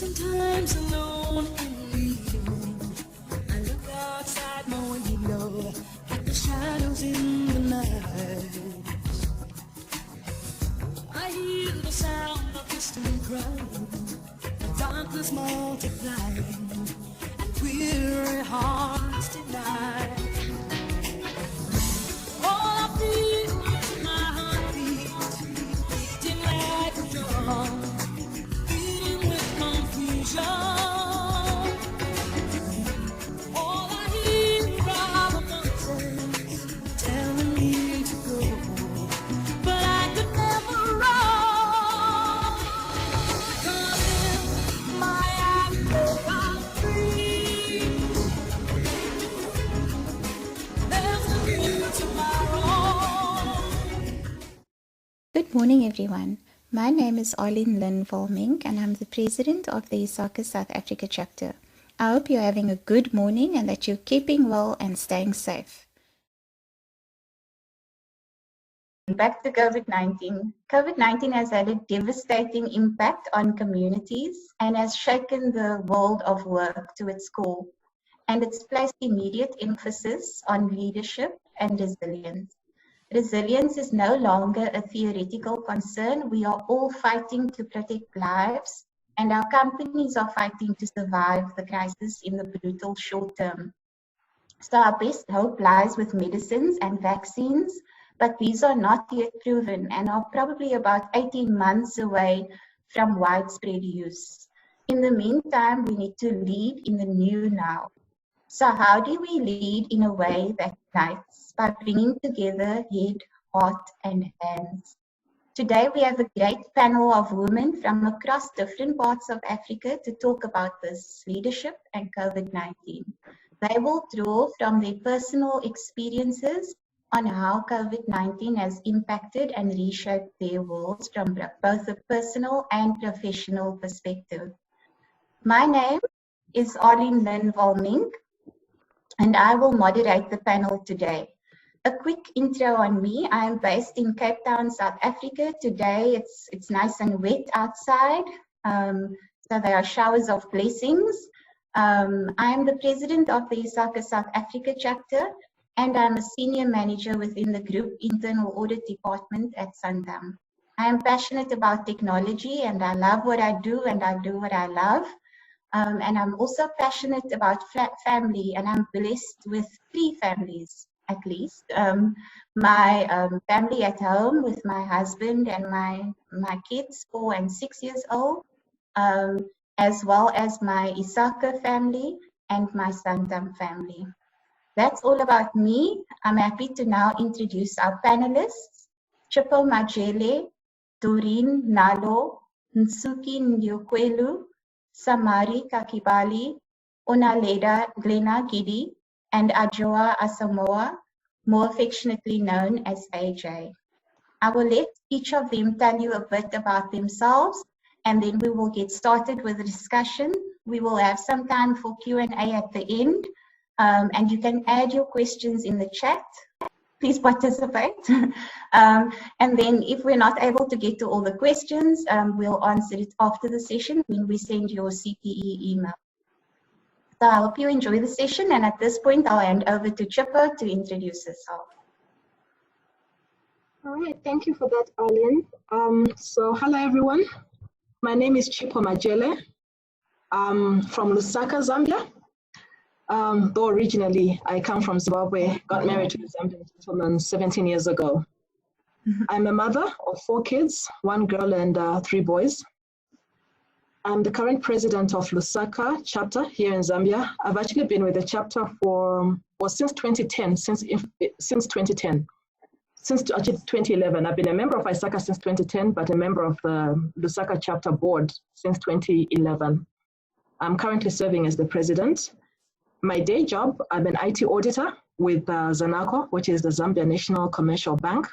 Sometimes alone in the evening, I look outside my window at the shadows in the night. I hear the sound of distant crying, the darkness multiplying, and weary hearts denied. All I feel is my heartbeat, beating like a drum. All I hear are the voices telling me to go, but I could never run. 'Cause in my eyes I'm free. There's a new tomorrow. Good morning, everyone. My name is Arlene-Lynn Volmink, and I'm the president of the ISACA South Africa chapter. I hope you're having a good morning and that you're keeping well and staying safe. Back to COVID-19. COVID-19 has had a devastating impact on communities and has shaken the world of work to its core. And it's placed immediate emphasis on leadership and resilience. Resilience is no longer a theoretical concern. We are all fighting to protect lives, and our companies are fighting to survive the crisis in the brutal short term. So our best hope lies with medicines and vaccines, but these are not yet proven and are probably about 18 months away from widespread use. In the meantime, we need to lead in the new now. So how do we lead in a way that unites? By bringing together head, heart, and hands. Today we have a great panel of women from across different parts of Africa to talk about this leadership and COVID-19. They will draw from their personal experiences on how COVID-19 has impacted and reshaped their worlds from both a personal and professional perspective. My name is Arlene-Lynn Volmink, and I will moderate the panel today. A quick intro on me. I am based in Cape Town, South Africa. Today it's nice and wet outside, so there are showers of blessings. I am the president of the ISACA South Africa chapter, and I'm a senior manager within the group internal audit department at Santam. I am passionate about technology, and I love what I do, and I do what I love. And I'm also passionate about family, and I'm blessed with 3 families. At least my family at home with my husband and my kids, 4 and 6 years old, as well as my ISACA family and my Santam family. That's all about me. I'm happy to now introduce our panelists: Chipo, Majele, Dorine, Nalo, Ndeokwelu, Samari, Kakibale, Onalenna, Giddie, and Adjoa, Asamoah, more affectionately known as AJ. I will let each of them tell you a bit about themselves, and then we will get started with the discussion. We will have some time for Q&A at the end, and you can add your questions in the chat. Please participate. And then if we're not able to get to all the questions, we'll answer it after the session when we send your CPE email. So I hope you enjoy the session, and at this point I'll hand over to Chipo to introduce herself. All right, thank you for that, Arlene. So hello everyone. My name is Chipo Majele. I'm from Lusaka, Zambia. Though originally I come from Zimbabwe, got married to a Zambian gentleman 17 years ago. I'm a mother of 4 kids, 1 girl and 3 boys. I'm the current president of Lusaka chapter here in Zambia. I've actually been with the chapter since 2010, since 2011. I've been a member of ISACA since 2010, but a member of the Lusaka chapter board since 2011. I'm currently serving as the president. My day job, I'm an IT auditor with Zanaco, which is the Zambia National Commercial Bank.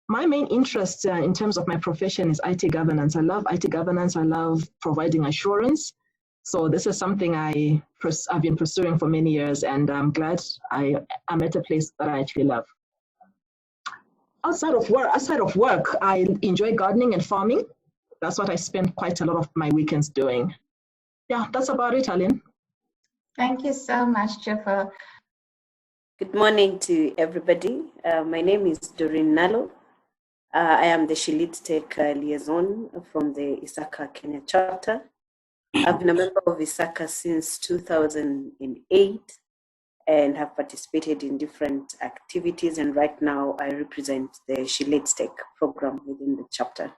My main interest in terms of my profession is IT governance. I love IT governance. I love providing assurance. So this is something I've been pursuing for many years, and I'm glad I am at a place that I actually love. Outside of work, I enjoy gardening and farming. That's what I spend quite a lot of my weekends doing. Yeah, that's about it, Arlene. Thank you so much, Chipo. Good morning to everybody. My name is Dorine Nalo. I am the Sheleadstech Liaison from the ISACA Kenya chapter. I've been a member of ISACA since 2008 and have participated in different activities, and right now I represent the Sheleadstech program within the chapter.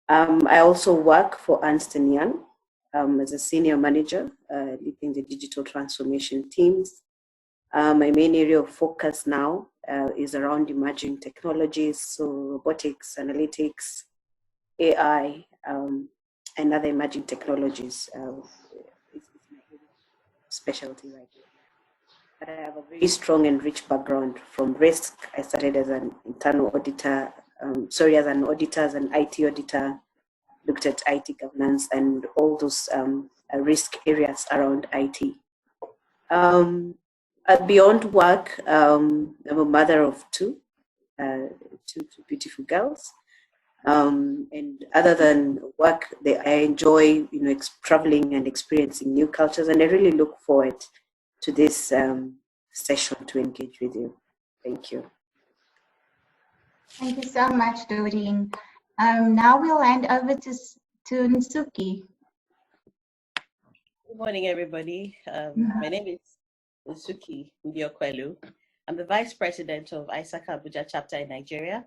I also work for Ernst & Young as a senior manager, leading the digital transformation teams. My main area of focus now is around emerging technologies, so robotics, analytics, AI, and other emerging technologies. It's my specialty right now. But I have a very strong and rich background from risk. I started as an internal auditor, as an IT auditor, looked at IT governance and all those risk areas around IT. Beyond work, I'm a mother of two beautiful girls. And other than work, I enjoy, traveling and experiencing new cultures, and I really look forward to this session to engage with you. Thank you. Thank you so much, Dorine. Now we'll hand over to Nsuki. Good morning, everybody. My name is Ndeokwelu. I'm the Vice President of ISACA Abuja chapter in Nigeria.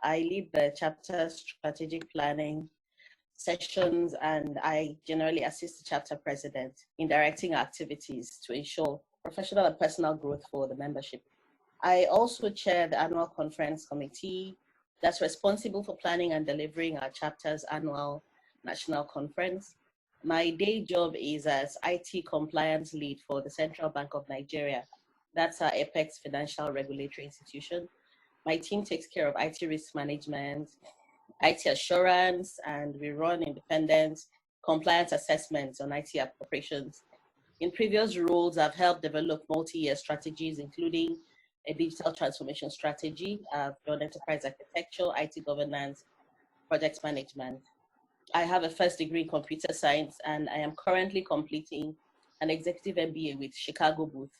I lead the chapter strategic planning sessions, and I generally assist the chapter president in directing activities to ensure professional and personal growth for the membership. I also chair the annual conference committee that's responsible for planning and delivering our chapter's annual national conference. My day job is as IT compliance lead for the Central Bank of Nigeria. That's our apex financial regulatory institution. My team takes care of IT risk management, IT assurance, and we run independent compliance assessments on IT operations. In previous roles, I've helped develop multi-year strategies, including a digital transformation strategy. I've done enterprise architecture, IT governance, project management. I have a first degree in computer science, and I am currently completing an executive MBA with Chicago Booth.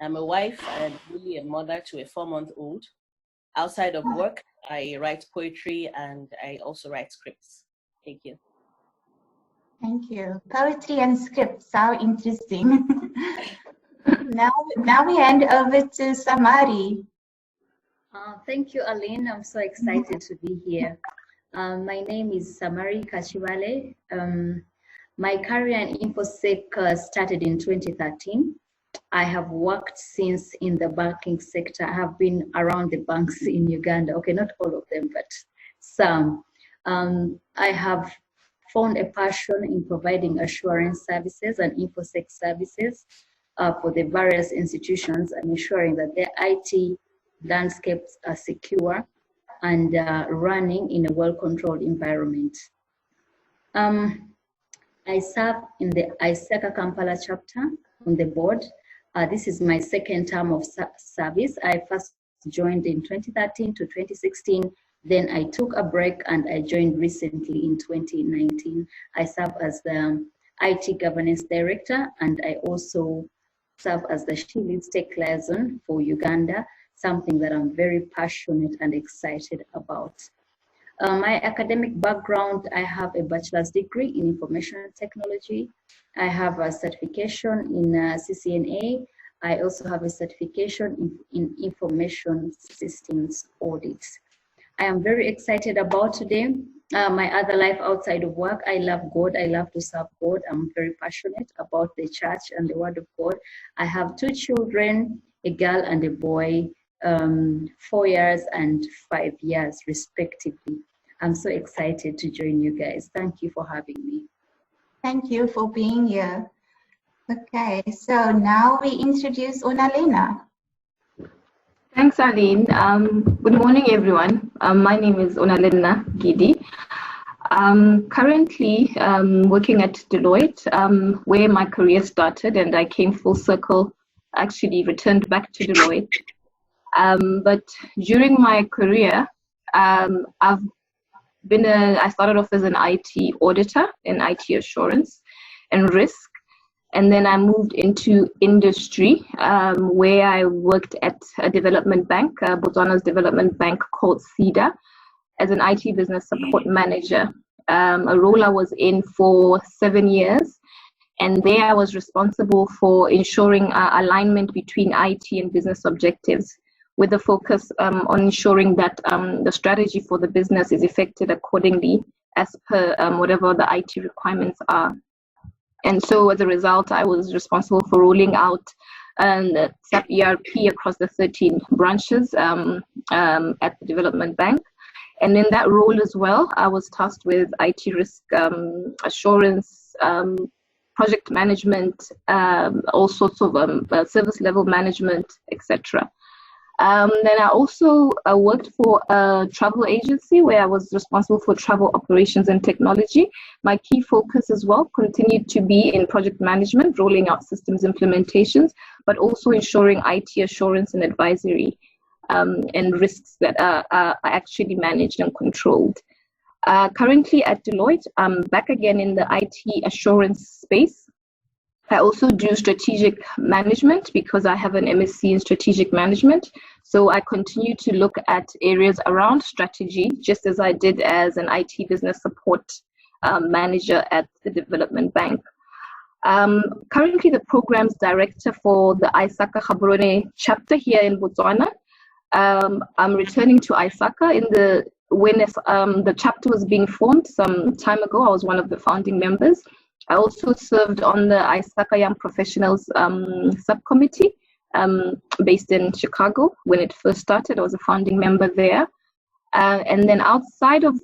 I'm a wife and really a mother to a 4-month-old. Outside of work, I write poetry and I also write scripts. Thank you. Thank you. Poetry and scripts, how interesting. Now we hand over to Samari. Thank you, Arlene. I'm so excited to be here. My name is Samari Kakibale. My career in InfoSec started in 2013. I have worked since in the banking sector. I have been around the banks in Uganda. Okay, not all of them, but some. I have found a passion in providing assurance services and InfoSec services for the various institutions and ensuring that their IT landscapes are secure and running in a well-controlled environment. I serve in the ISACA Kampala chapter on the board. This is my second term of service. I first joined in 2013 to 2016. Then I took a break and I joined recently in 2019. I serve as the IT governance director, and I also serve as the Sheleadstech Liaison for Uganda, something that I'm very passionate and excited about. My academic background, I have a bachelor's degree in information technology. I have a certification in CCNA. I also have a certification in information systems audits. I am very excited about today. My other life outside of work, I love God. I love to serve God. I'm very passionate about the church and the word of God. I have 2 children, a girl and a boy, 4 years and 5 years respectively. I'm so excited to join you guys. Thank you for having me. Thank you for being here. Okay, so now we introduce Onalenna. Thanks, Arlene. Good morning, everyone. My name is Onalenna Giddie. Currently working at Deloitte, where my career started, and I came full circle, actually returned back to Deloitte. But during my career, I started off as an IT auditor in IT assurance and risk. And then I moved into industry, where I worked at a development bank, Botswana's development bank called CEDA, as an IT business support manager, a role I was in for 7 years. And there I was responsible for ensuring alignment between IT and business objectives, with a focus on ensuring that the strategy for the business is effected accordingly as per whatever the IT requirements are. And so as a result, I was responsible for rolling out SAP ERP across the 13 branches at the development bank. And in that role as well, I was tasked with IT risk assurance, project management, all sorts of service level management, etc. Then I also worked for a travel agency where I was responsible for travel operations and technology. My key focus as well continued to be in project management, rolling out systems implementations, but also ensuring IT assurance and advisory and risks that are actually managed and controlled. Currently at Deloitte, I'm back again in the IT assurance space. I also do strategic management because I have an MSc in strategic management. So I continue to look at areas around strategy, just as I did as an IT business support manager at the development bank. Currently the programs director for the ISACA Gaborone chapter here in Botswana. I'm returning to ISACA when the chapter was being formed some time ago. I was one of the founding members. I also served on the ISACA Young Professionals subcommittee based in Chicago. When it first started, I was a founding member there. And then outside of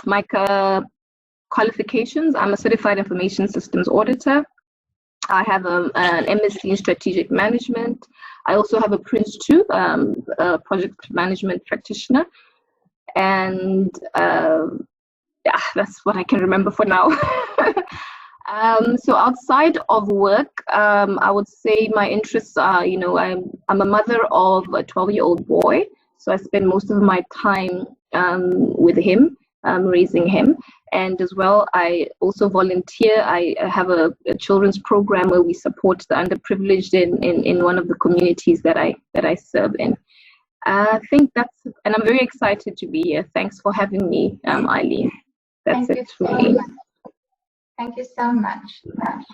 my qualifications, I'm a certified information systems auditor. I have an MSc in strategic management. I also have a Prince 2, a project management practitioner. And yeah, that's what I can remember for now. So outside of work, I would say my interests are, I'm a mother of a 12-year-old boy. So I spend most of my time with him, raising him. And as well, I also volunteer. I have a children's program where we support the underprivileged in one of the communities that I serve in. I think and I'm very excited to be here. Thanks for having me, Eileen. That's it for me. Thank you so much. Then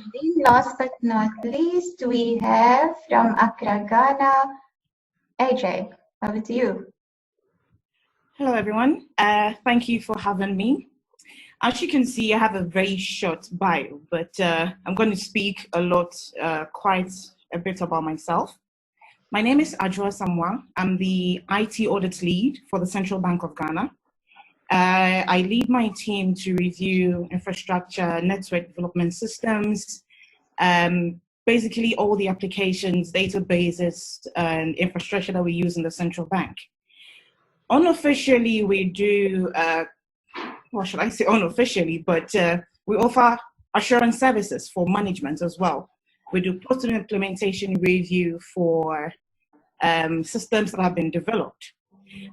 last but not least, we have from Accra, Ghana, AJ. Over to you. Hello, everyone. Thank you for having me. As you can see, I have a very short bio, but I'm going to speak quite a bit about myself. My name is Adjoa Asamoah. I'm the IT audit lead for the Central Bank of Ghana. I lead my team to review infrastructure, network development systems, basically all the applications, databases, and infrastructure that we use in the central bank. Unofficially, we do, what should I say unofficially, but we offer assurance services for management as well. We do post-implementation review for systems that have been developed.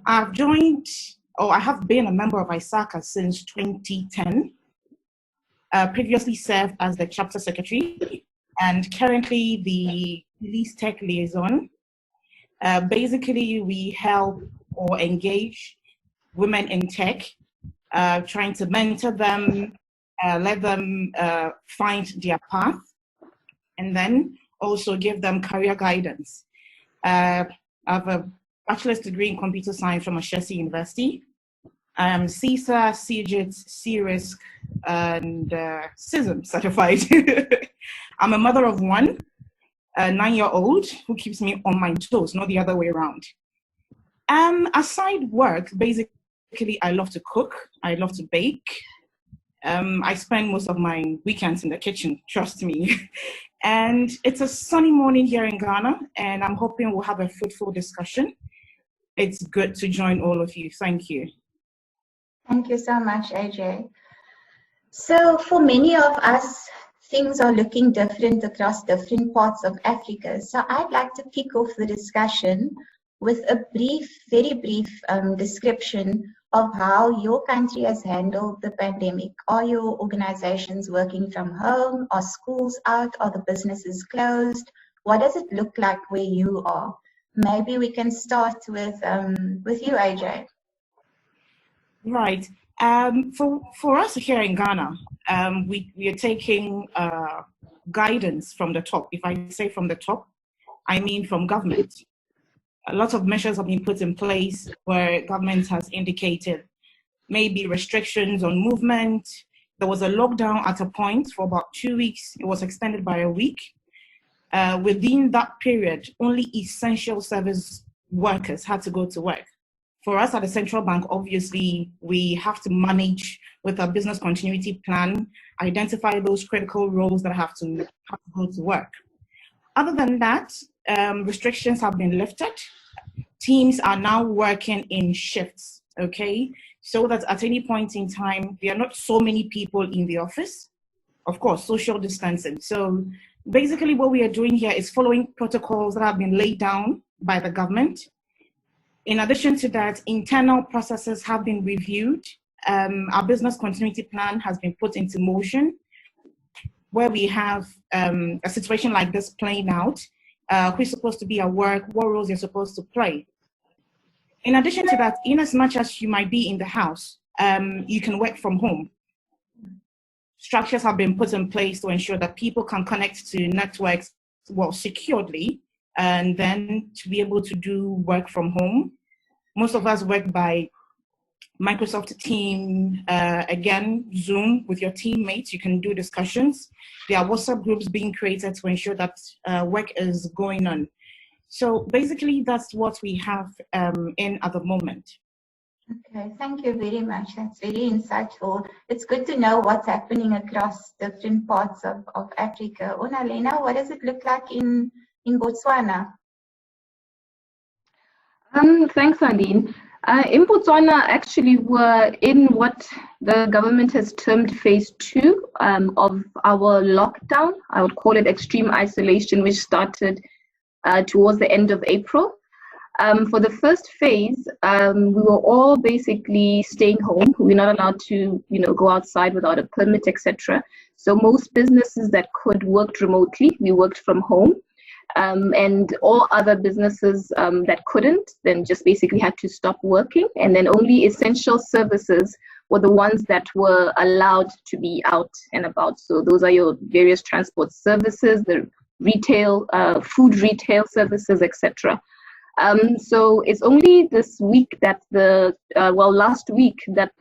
I have been a member of ISACA since 2010. Previously served as the chapter secretary and currently the Sheleadstech Liaison. Basically, we help or engage women in tech, trying to mentor them, let them find their path, and then also give them career guidance. I have a bachelor's degree in computer science from Ashesi University. I am CISA, CGIT, C-Risk, and CISM certified. I'm a mother of one, a 9-year-old who keeps me on my toes, not the other way around. Aside work, basically, I love to cook. I love to bake. I spend most of my weekends in the kitchen, trust me. And it's a sunny morning here in Ghana, and I'm hoping we'll have a fruitful discussion. It's good to join all of you. Thank you. Thank you so much, AJ. So for many of us, things are looking different across different parts of Africa. So I'd like to kick off the discussion with a brief, very brief description of how your country has handled the pandemic. Are your organizations working from home? Are schools out? Are the businesses closed? What does it look like where you are? Maybe we can start with you, AJ. Right. For us here in Ghana, we are taking guidance from the top. If I say from the top, I mean from government. A lot of measures have been put in place where government has indicated maybe restrictions on movement. There was a lockdown at a point for about 2 weeks. It was extended by a week. Within that period, only essential service workers had to go to work. For us at the central bank, obviously, we have to manage with our business continuity plan, identify those critical roles that have to go to work. Other than that, restrictions have been lifted. Teams are now working in shifts, okay? So that at any point in time, there are not so many people in the office. Of course, social distancing. So basically what we are doing here is following protocols that have been laid down by the government. In addition to that, internal processes have been reviewed. Our business continuity plan has been put into motion where we have a situation like this playing out. Who's supposed to be at work, what roles you're supposed to play. In addition to that, in as much as you might be in the house, you can work from home. Structures have been put in place to ensure that people can connect to networks securely, and then to be able to do work from home. Most of us work by Microsoft Teams, again, Zoom with your teammates, you can do discussions. There are WhatsApp groups being created to ensure that work is going on. So basically that's what we have in at the moment. Okay, thank you very much. That's very insightful. It's good to know what's happening across different parts of Africa. Onalenna, what does it look like in Botswana? Thanks, Arlene. In Botswana, actually, we're in what the government has termed phase 2 of our lockdown. I would call it extreme isolation, which started towards the end of April. For the first phase, we were all basically staying home. We're not allowed to, go outside without a permit, etc. So most businesses that could worked remotely. We worked from home. And all other businesses that couldn't, then just basically had to stop working. And then only essential services were the ones that were allowed to be out and about. So those are your various transport services, the retail, food retail services, etc. So it's only this week that last week that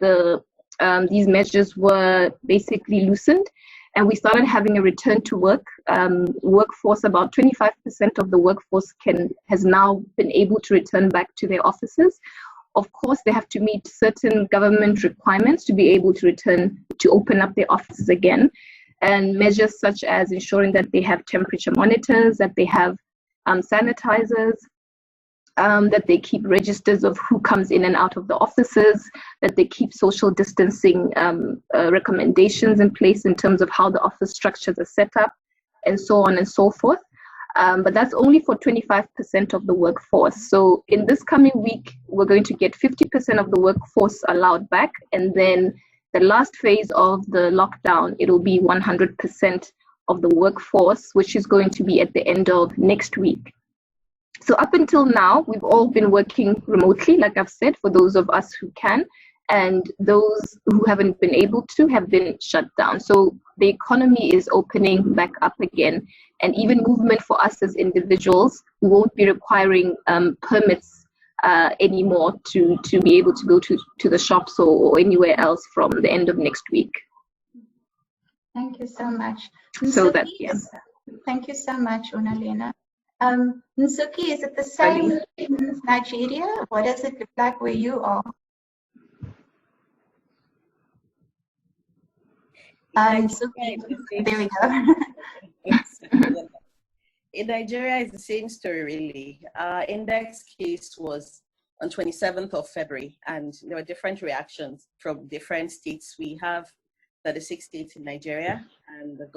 these measures were basically loosened. And we started having a return to work. Workforce, about 25% of the workforce has now been able to return back to their offices. Of course, they have to meet certain government requirements to be able to open up their offices again. And measures such as ensuring that they have temperature monitors, that they have sanitizers, that they keep registers of who comes in and out of the offices, that they keep social distancing recommendations in place in terms of how the office structures are set up, and so on and so forth. But that's only for 25% of the workforce. So in this coming week, we're going to get 50% of the workforce allowed back. And then the last phase of the lockdown, it'll be 100% of the workforce, which is going to be at the end of next week. So up until now, we've all been working remotely, like I've said, for those of us who can, and those who haven't been able to have been shut down. So the economy is opening back up again, and even movement for us as individuals, we won't be requiring permits anymore to be able to go to the shops or anywhere else from the end of next week. Thank you so much. So that, yeah. Thank you so much, Onalenna. Nsuki, is it the same in Nigeria? What does it look like where you are? Nsuki, there we go. In Nigeria, it's the same story, really. Our index case was on 27th of February, and there were different reactions from different states. We have 36 states in Nigeria, and the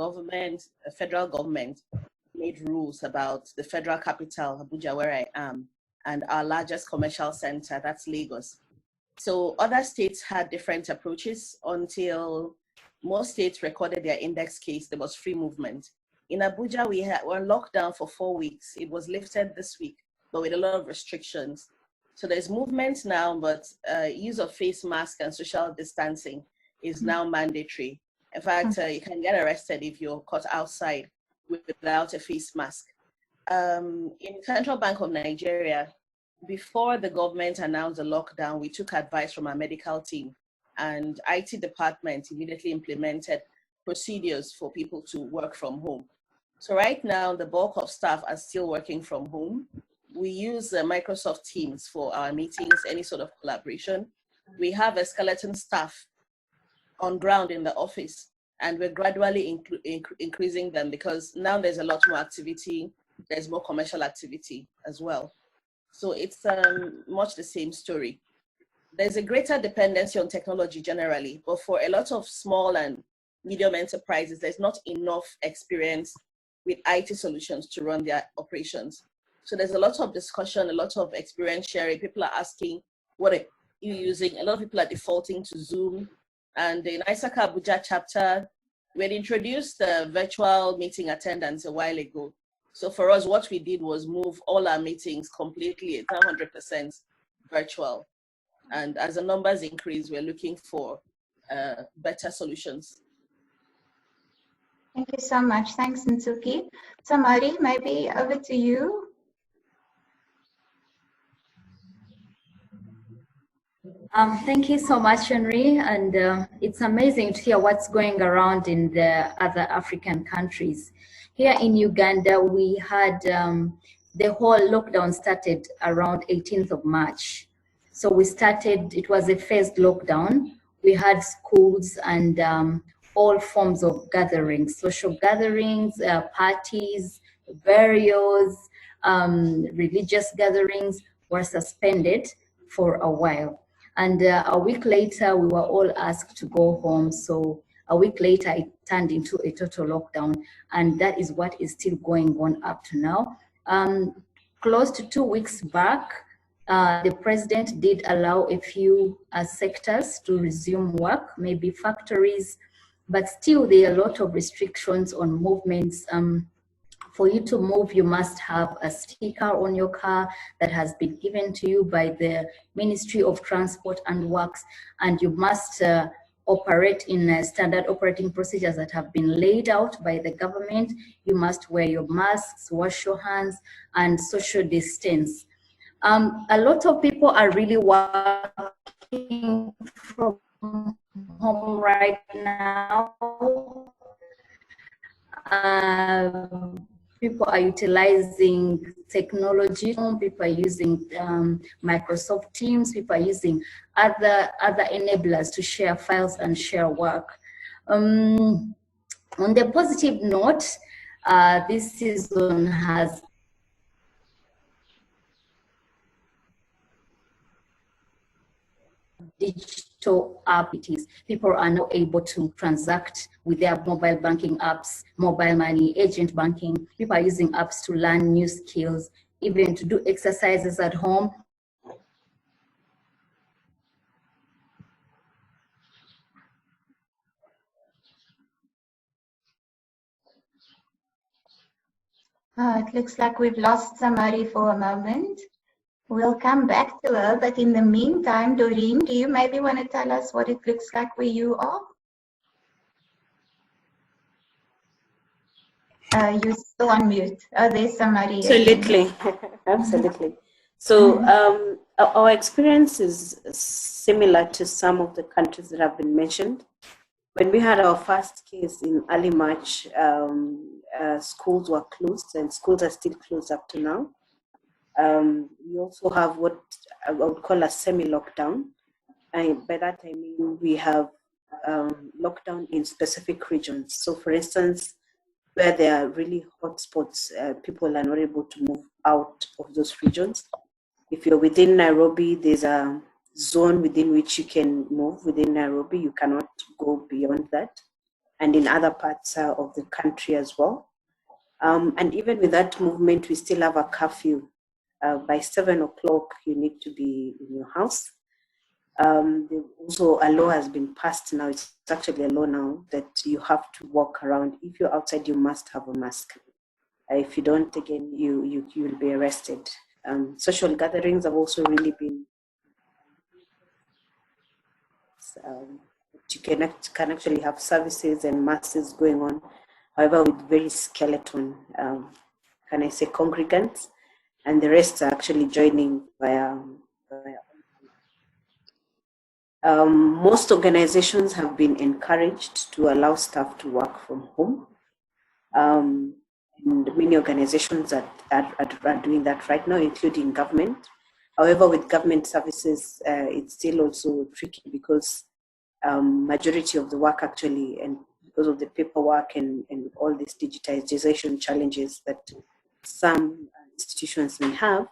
federal government made rules about the federal capital, Abuja, where I am, and our largest commercial center, that's Lagos. So other states had different approaches until most states recorded their index case. There was free movement. In Abuja, we were on lockdown for 4 weeks. It was lifted this week, but with a lot of restrictions. So there's movement now, but use of face mask and social distancing is now mandatory. In fact, you can get arrested if you're caught outside without a face mask. In Central Bank of Nigeria, before the government announced the lockdown, we took advice from our medical team, and IT department immediately implemented procedures for people to work from home. So right now, the bulk of staff are still working from home. We use Microsoft Teams for our meetings, any sort of collaboration. We have a skeleton staff on ground in the office, and we're gradually increasing them because now there's a lot more activity. There's more commercial activity as well. So it's much the same story. There's a greater dependency on technology generally, but for a lot of small and medium enterprises, there's not enough experience with IT solutions to run their operations. So there's a lot of discussion, a lot of experience sharing. People are asking, what are you using? A lot of people are defaulting to Zoom. And in ISACA Abuja chapter, we had introduced the virtual meeting attendance a while ago. So for us, what we did was move all our meetings completely 100% virtual. And as the numbers increase, we're looking for better solutions. Thank you so much. Thanks, Nsuki. Samari, maybe over to you. Thank you so much, Henry. And it's amazing to hear what's going around in the other African countries. Here in Uganda, we had the whole lockdown started around 18th of March. So we started, it was a phased lockdown. We had schools and all forms of gatherings, social gatherings, parties, burials, religious gatherings were suspended for a while. And a week later, we were all asked to go home. So a week later, it turned into a total lockdown. And that is what is still going on up to now. Close to 2 weeks back, the president did allow a few sectors to resume work, maybe factories, but still there are a lot of restrictions on movements. For you to move, you must have a sticker on your car that has been given to you by the Ministry of Transport and Works, and you must operate in standard operating procedures that have been laid out by the government. You must wear your masks, wash your hands, and social distance. A lot of people are really working from home right now. People are utilizing technology. People are using Microsoft Teams. People are using other enablers to share files and share work. On the positive note, this season has digital activities. People are now able to transact with their mobile banking apps, mobile money, agent banking. People are using apps to learn new skills, even to do exercises at home. It looks like we've lost Samari for a moment. We'll come back to her, but in the meantime, Dorine, do you maybe want to tell us what it looks like where you are? You're still on mute. Oh, there's Samari. Absolutely, absolutely. So our experience is similar to some of the countries that have been mentioned. When we had our first case in early March, schools were closed, and schools are still closed up to now. We also have what I would call a semi-lockdown. And by that I mean we have lockdown in specific regions. So for instance, where there are really hot spots, people are not able to move out of those regions. If you're within Nairobi, there's a zone within which you can move within Nairobi. You cannot go beyond that. And in other parts of the country as well. And even with that movement, we still have a curfew. By 7 o'clock, you need to be in your house. Also, a law has been passed now. It's actually a law now that you have to walk around. If you're outside, you must have a mask. If you don't, again, you will be arrested. Social gatherings have also really been. You can actually have services and masses going on, however, with very skeleton, can I say, congregants, and the rest are actually joining via most organizations have been encouraged to allow staff to work from home. And many organizations are doing that right now, including government. However, with government services, it's still also tricky because majority of the work actually, and because of the paperwork and all these digitization challenges that some institutions may have,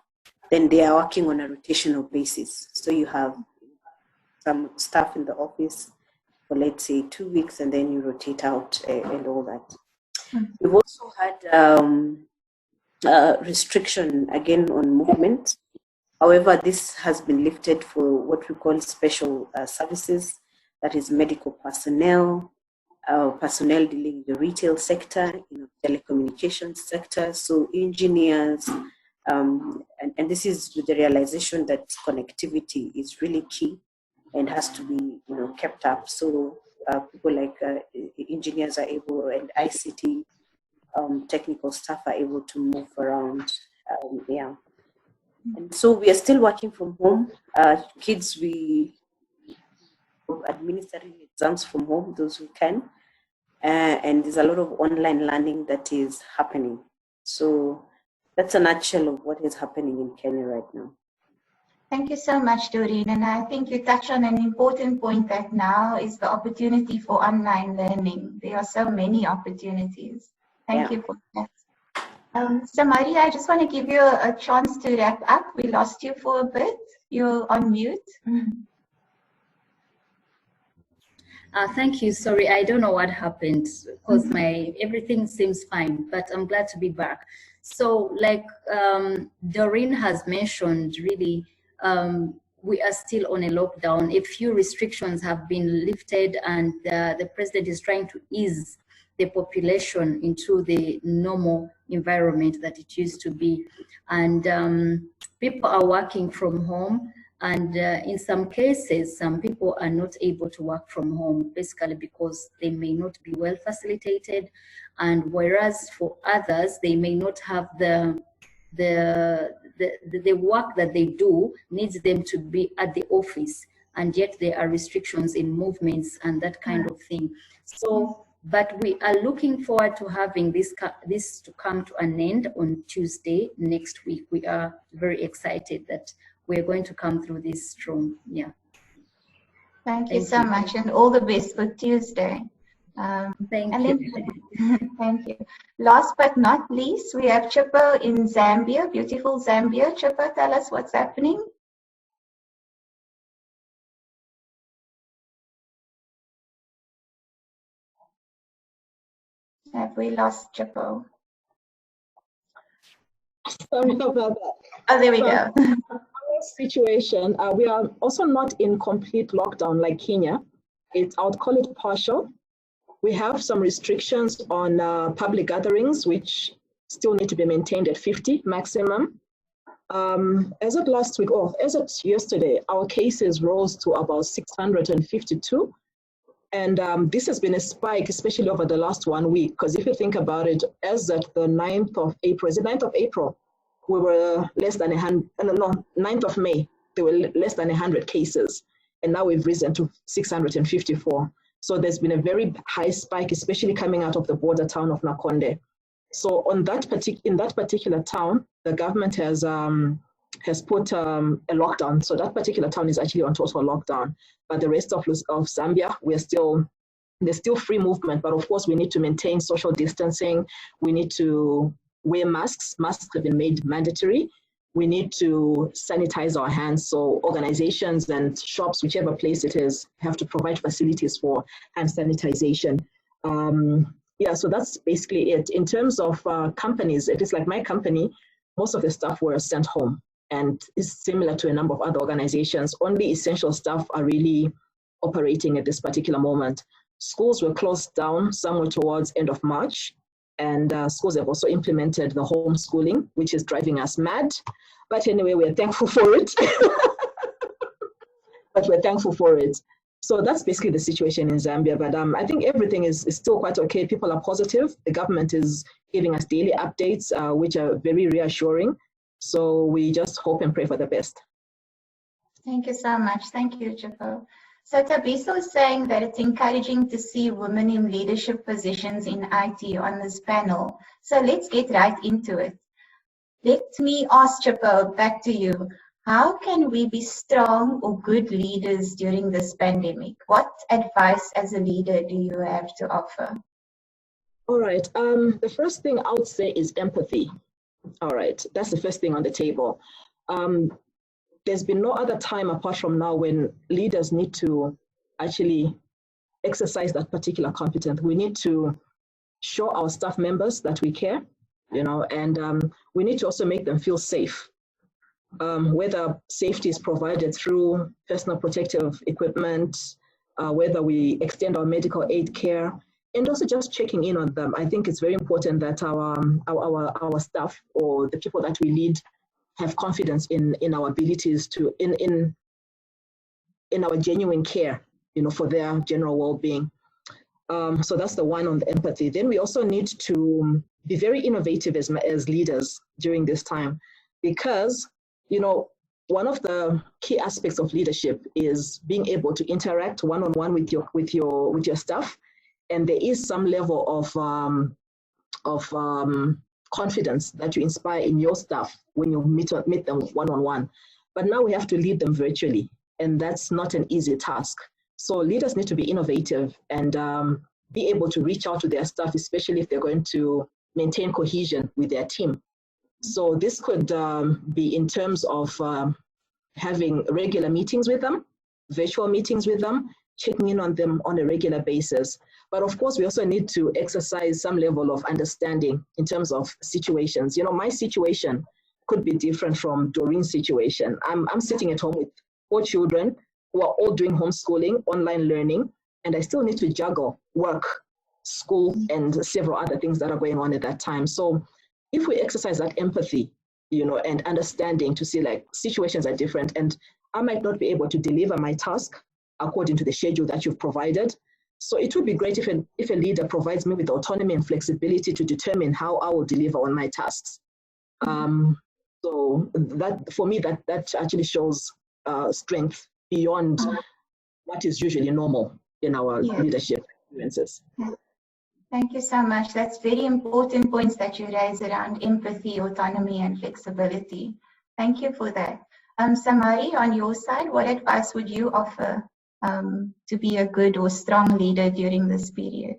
then they are working on a rotational basis. So you have some staff in the office for, let's say, 2 weeks, and then you rotate out and all that. We've also had restriction again on movement. However, this has been lifted for what we call special services, that is medical personnel, personnel dealing in the retail sector, telecommunications sector, so engineers, and this is with the realization that connectivity is really key and has to be kept up. So people like engineers are able, and ICT technical staff are able to move around. And so we are still working from home. Kids, we administering exams from home, those who can. And there's a lot of online learning that is happening. So that's a nutshell of what is happening in Kenya right now. Thank you so much, Dorine. And I think you touched on an important point that now is the opportunity for online learning. There are so many opportunities. Thank you for that. Samari, I just want to give you a chance to wrap up. We lost you for a bit. You're on mute. Thank you. Sorry, I don't know what happened because everything seems fine, but I'm glad to be back. So like Dorine has mentioned, really, we are still on a lockdown. A few restrictions have been lifted, and the president is trying to ease the population into the normal environment that it used to be. And people are working from home. And in some cases, some people are not able to work from home, basically because they may not be well facilitated. And whereas for others, they may not have the work that they do needs them to be at the office. And yet there are restrictions in movements and that kind of thing. So, but we are looking forward to having this to come to an end on Tuesday next week. We are very excited that we're going to come through this strong. Yeah. Thank you so much, and all the best for Tuesday. Thank you. Thank you. Last but not least, we have Chipo in Zambia, beautiful Zambia. Chipo, tell us what's happening. Have we lost Chipo? Sorry about that. Oh, there we go. Situation, we are also not in complete lockdown like Kenya. I would call it partial. We have some restrictions on public gatherings, which still need to be maintained at 50 maximum. As of last week, or as of yesterday, our cases rose to about 652. And this has been a spike, especially over the last 1 week, because if you think about it, as at the 9th of April, it's the 9th of April, we were less than 100, no, 9th of May, there were less than 100 cases. And now we've risen to 654. So there's been a very high spike, especially coming out of the border town of Nakonde. So in that particular town, the government has put a lockdown. So that particular town is actually on total lockdown. But the rest of Zambia, there's still free movement. But of course, we need to maintain social distancing. We need to wear masks. Masks have been made mandatory. we need to sanitize our hands. So organizations and shops, whichever place it is, have to provide facilities for hand sanitization. Yeah, so that's basically it. In terms of companies, it is like my company, most of the staff were sent home, and it's similar to a number of other organizations. Only essential staff are really operating at this particular moment. Schools were closed down somewhere towards end of March, and schools have also implemented the homeschooling, which is driving us mad. But anyway, we're thankful for it. So that's basically the situation in Zambia. But I think everything is still quite okay. People are positive. The government is giving us daily updates, which are very reassuring. So we just hope and pray for the best. Thank you so much. Thank you, Chipo. So Tabiso is saying that it's encouraging to see women in leadership positions in IT on this panel. So let's get right into it. Let me ask Chipo, back to you. How can we be strong or good leaders during this pandemic? What advice as a leader do you have to offer? All right. The first thing I would say is empathy. All right. That's the first thing on the table. There's been no other time apart from now when leaders need to actually exercise that particular competence. We need to show our staff members that we care, and we need to also make them feel safe. Whether safety is provided through personal protective equipment, whether we extend our medical aid care, and also just checking in on them. I think it's very important that our staff or the people that we lead have confidence in our abilities to in our genuine care, for their general well-being. So that's the one on the empathy. Then we also need to be very innovative as leaders during this time, because one of the key aspects of leadership is being able to interact one-on-one with your staff, and there is some level of confidence that you inspire in your staff when you meet them one-on-one. But now we have to lead them virtually, and that's not an easy task. So leaders need to be innovative and be able to reach out to their staff, especially if they're going to maintain cohesion with their team. So this could be in terms of having regular meetings with them, virtual meetings with them, checking in on them on a regular basis. But of course, we also need to exercise some level of understanding in terms of situations. My situation could be different from Dorine's situation. I'm sitting at home with 4 children who are all doing homeschooling, online learning, and I still need to juggle work, school, and several other things that are going on at that time. So if we exercise that empathy, and understanding to see like situations are different, and I might not be able to deliver my task according to the schedule that you've provided. So it would be great if a leader provides me with autonomy and flexibility to determine how I will deliver on my tasks. So that, for me, that actually shows strength beyond what is usually normal in our leadership experiences. Thank you so much. That's very important points that you raise around empathy, autonomy, and flexibility. Thank you for that. Samari, on your side, what advice would you offer to be a good or strong leader during this period?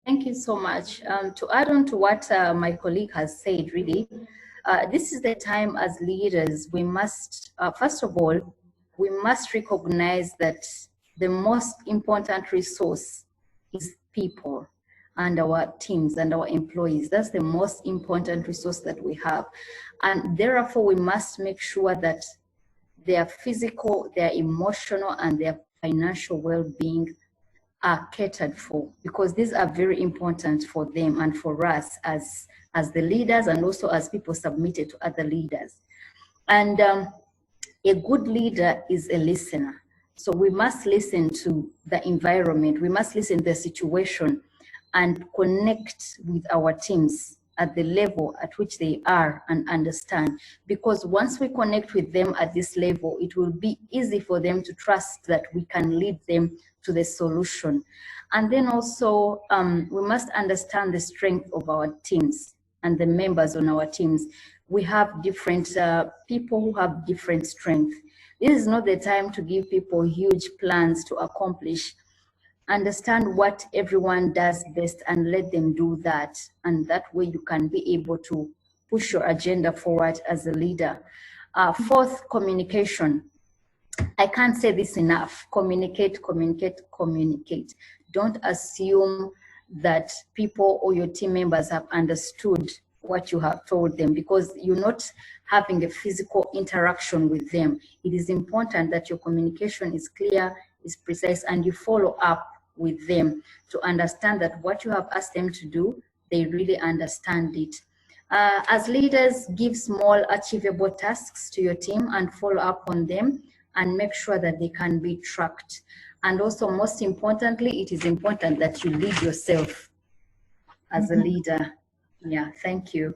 Thank you so much. To add on to what my colleague has said, really, this is the time as leaders, we must, first of all, we must recognize that the most important resource is people and our teams and our employees. That's the most important resource that we have. And therefore, we must make sure that their physical, their emotional, and their financial well-being are catered for, because these are very important for them and for us as the leaders, and also as people submitted to other leaders. And a good leader is a listener. So we must listen to the environment, we must listen to the situation and connect with our teams at the level at which they are and understand. Because once we connect with them at this level, it will be easy for them to trust that we can lead them to the solution. And then also, we must understand the strength of our teams and the members on our teams. We have different people who have different strengths. This is not the time to give people huge plans to accomplish. Understand what everyone does best and let them do that. And that way you can be able to push your agenda forward as a leader. Fourth, communication. I can't say this enough. Communicate, communicate, communicate. Don't assume that people or your team members have understood what you have told them, because you're not having a physical interaction with them. It is important that your communication is clear, is precise, and you follow up with them to understand that what you have asked them to do, they really understand it. As leaders, give small achievable tasks to your team and follow up on them and make sure that they can be tracked. And also, most importantly, it is important that you lead yourself as a leader. Yeah, thank you.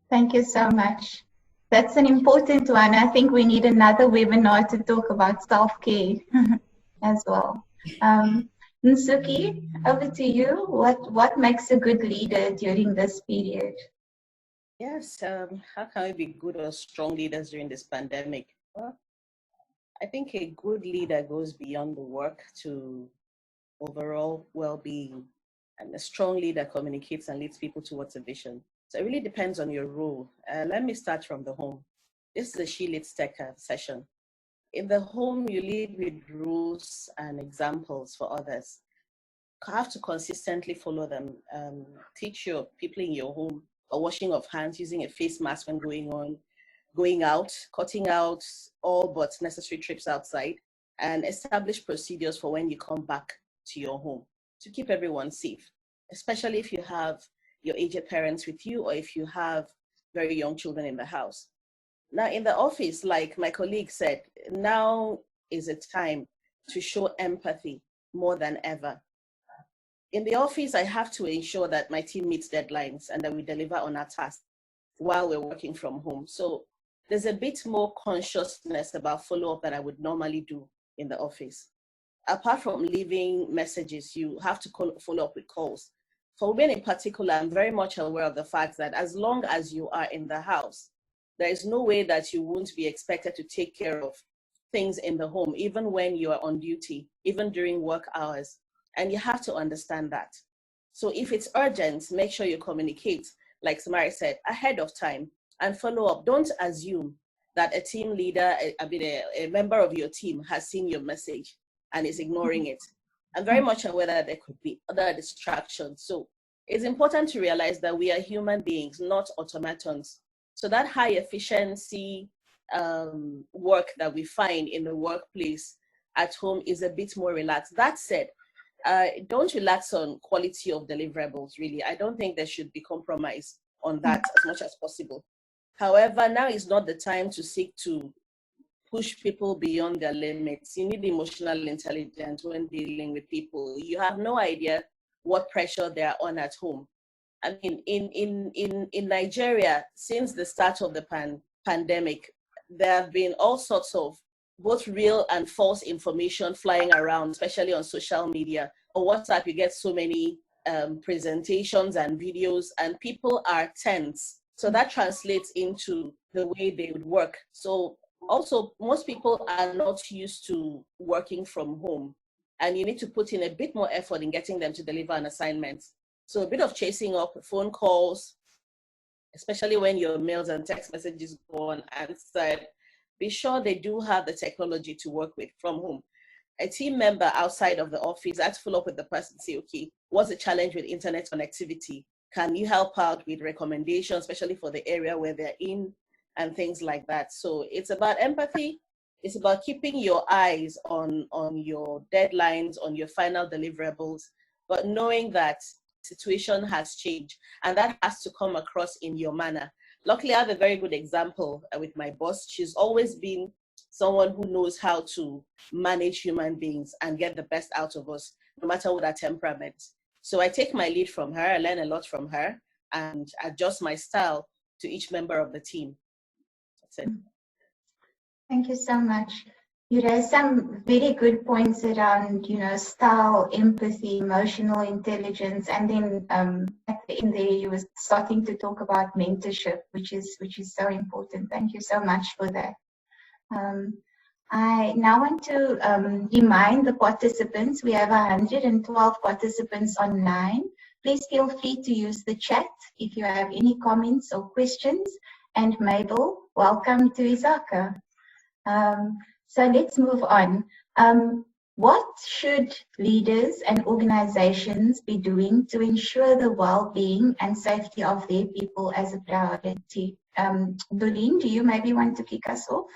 Thank you so much. That's an important one. I think we need another webinar to talk about self-care as well. Nsuki, over to you. What makes a good leader during this period? Yes, how can we be good or strong leaders during this pandemic? Well, I think a good leader goes beyond the work to overall well-being, and a strong leader communicates and leads people towards a vision. So it really depends on your role. Let me start from the home. This is a Sheleadstech session. In the home, you lead with rules and examples for others. You have to consistently follow them. Teach your people in your home a washing of hands, using a face mask when going out, cutting out all but necessary trips outside, and establish procedures for when you come back to your home to keep everyone safe, especially if you have your aged parents with you or if you have very young children in the house. Now, in the office, like my colleague said, now is a time to show empathy more than ever. In the office, I have to ensure that my team meets deadlines and that we deliver on our tasks while we're working from home. So there's a bit more consciousness about follow-up than I would normally do in the office. Apart from leaving messages, you have to follow up with calls. For women in particular, I'm very much aware of the fact that as long as you are in the house, there is no way that you won't be expected to take care of things in the home, even when you are on duty, even during work hours. And you have to understand that. So if it's urgent, make sure you communicate, like Samari said, ahead of time and follow up. Don't assume that a team leader, a member of your team has seen your message and is ignoring it. I'm very much aware that there could be other distractions. So it's important to realize that we are human beings, not automatons. So that high efficiency work that we find in the workplace at home is a bit more relaxed. That said, don't relax on quality of deliverables, really. I don't think there should be compromise on that as much as possible. However, now is not the time to seek to push people beyond their limits. You need emotional intelligence when dealing with people. You have no idea what pressure they are on at home. I mean, in Nigeria, since the start of the pandemic, there have been all sorts of both real and false information flying around, especially on social media. On WhatsApp, you get so many presentations and videos, and people are tense. So that translates into the way they would work. So also, most people are not used to working from home, and you need to put in a bit more effort in getting them to deliver an assignment. So a bit of chasing up, phone calls, especially when your mails and text messages go unanswered. Be sure they do have the technology to work with from home. A team member outside of the office, I have to follow up with the person and say, okay, what's the challenge with internet connectivity? Can you help out with recommendations, especially for the area where they're in and things like that? So it's about empathy. It's about keeping your eyes on your deadlines, on your final deliverables, but knowing that situation has changed and that has to come across in your manner. Luckily, I have a very good example with my boss. She's always been someone who knows how to manage human beings and get the best out of us, no matter what our temperament. So I take my lead from her, I learn a lot from her, and adjust my style to each member of the team. That's it. Thank you so much. You raised some very good points around, style, empathy, emotional intelligence, and then at the end there you were starting to talk about mentorship, which is so important. Thank you so much for that. I now want to remind the participants, we have 112 participants online. Please feel free to use the chat if you have any comments or questions. And Mabel, welcome to ISACA. So let's move on. What should leaders and organizations be doing to ensure the well-being and safety of their people as a priority? Dorine, do you maybe want to kick us off?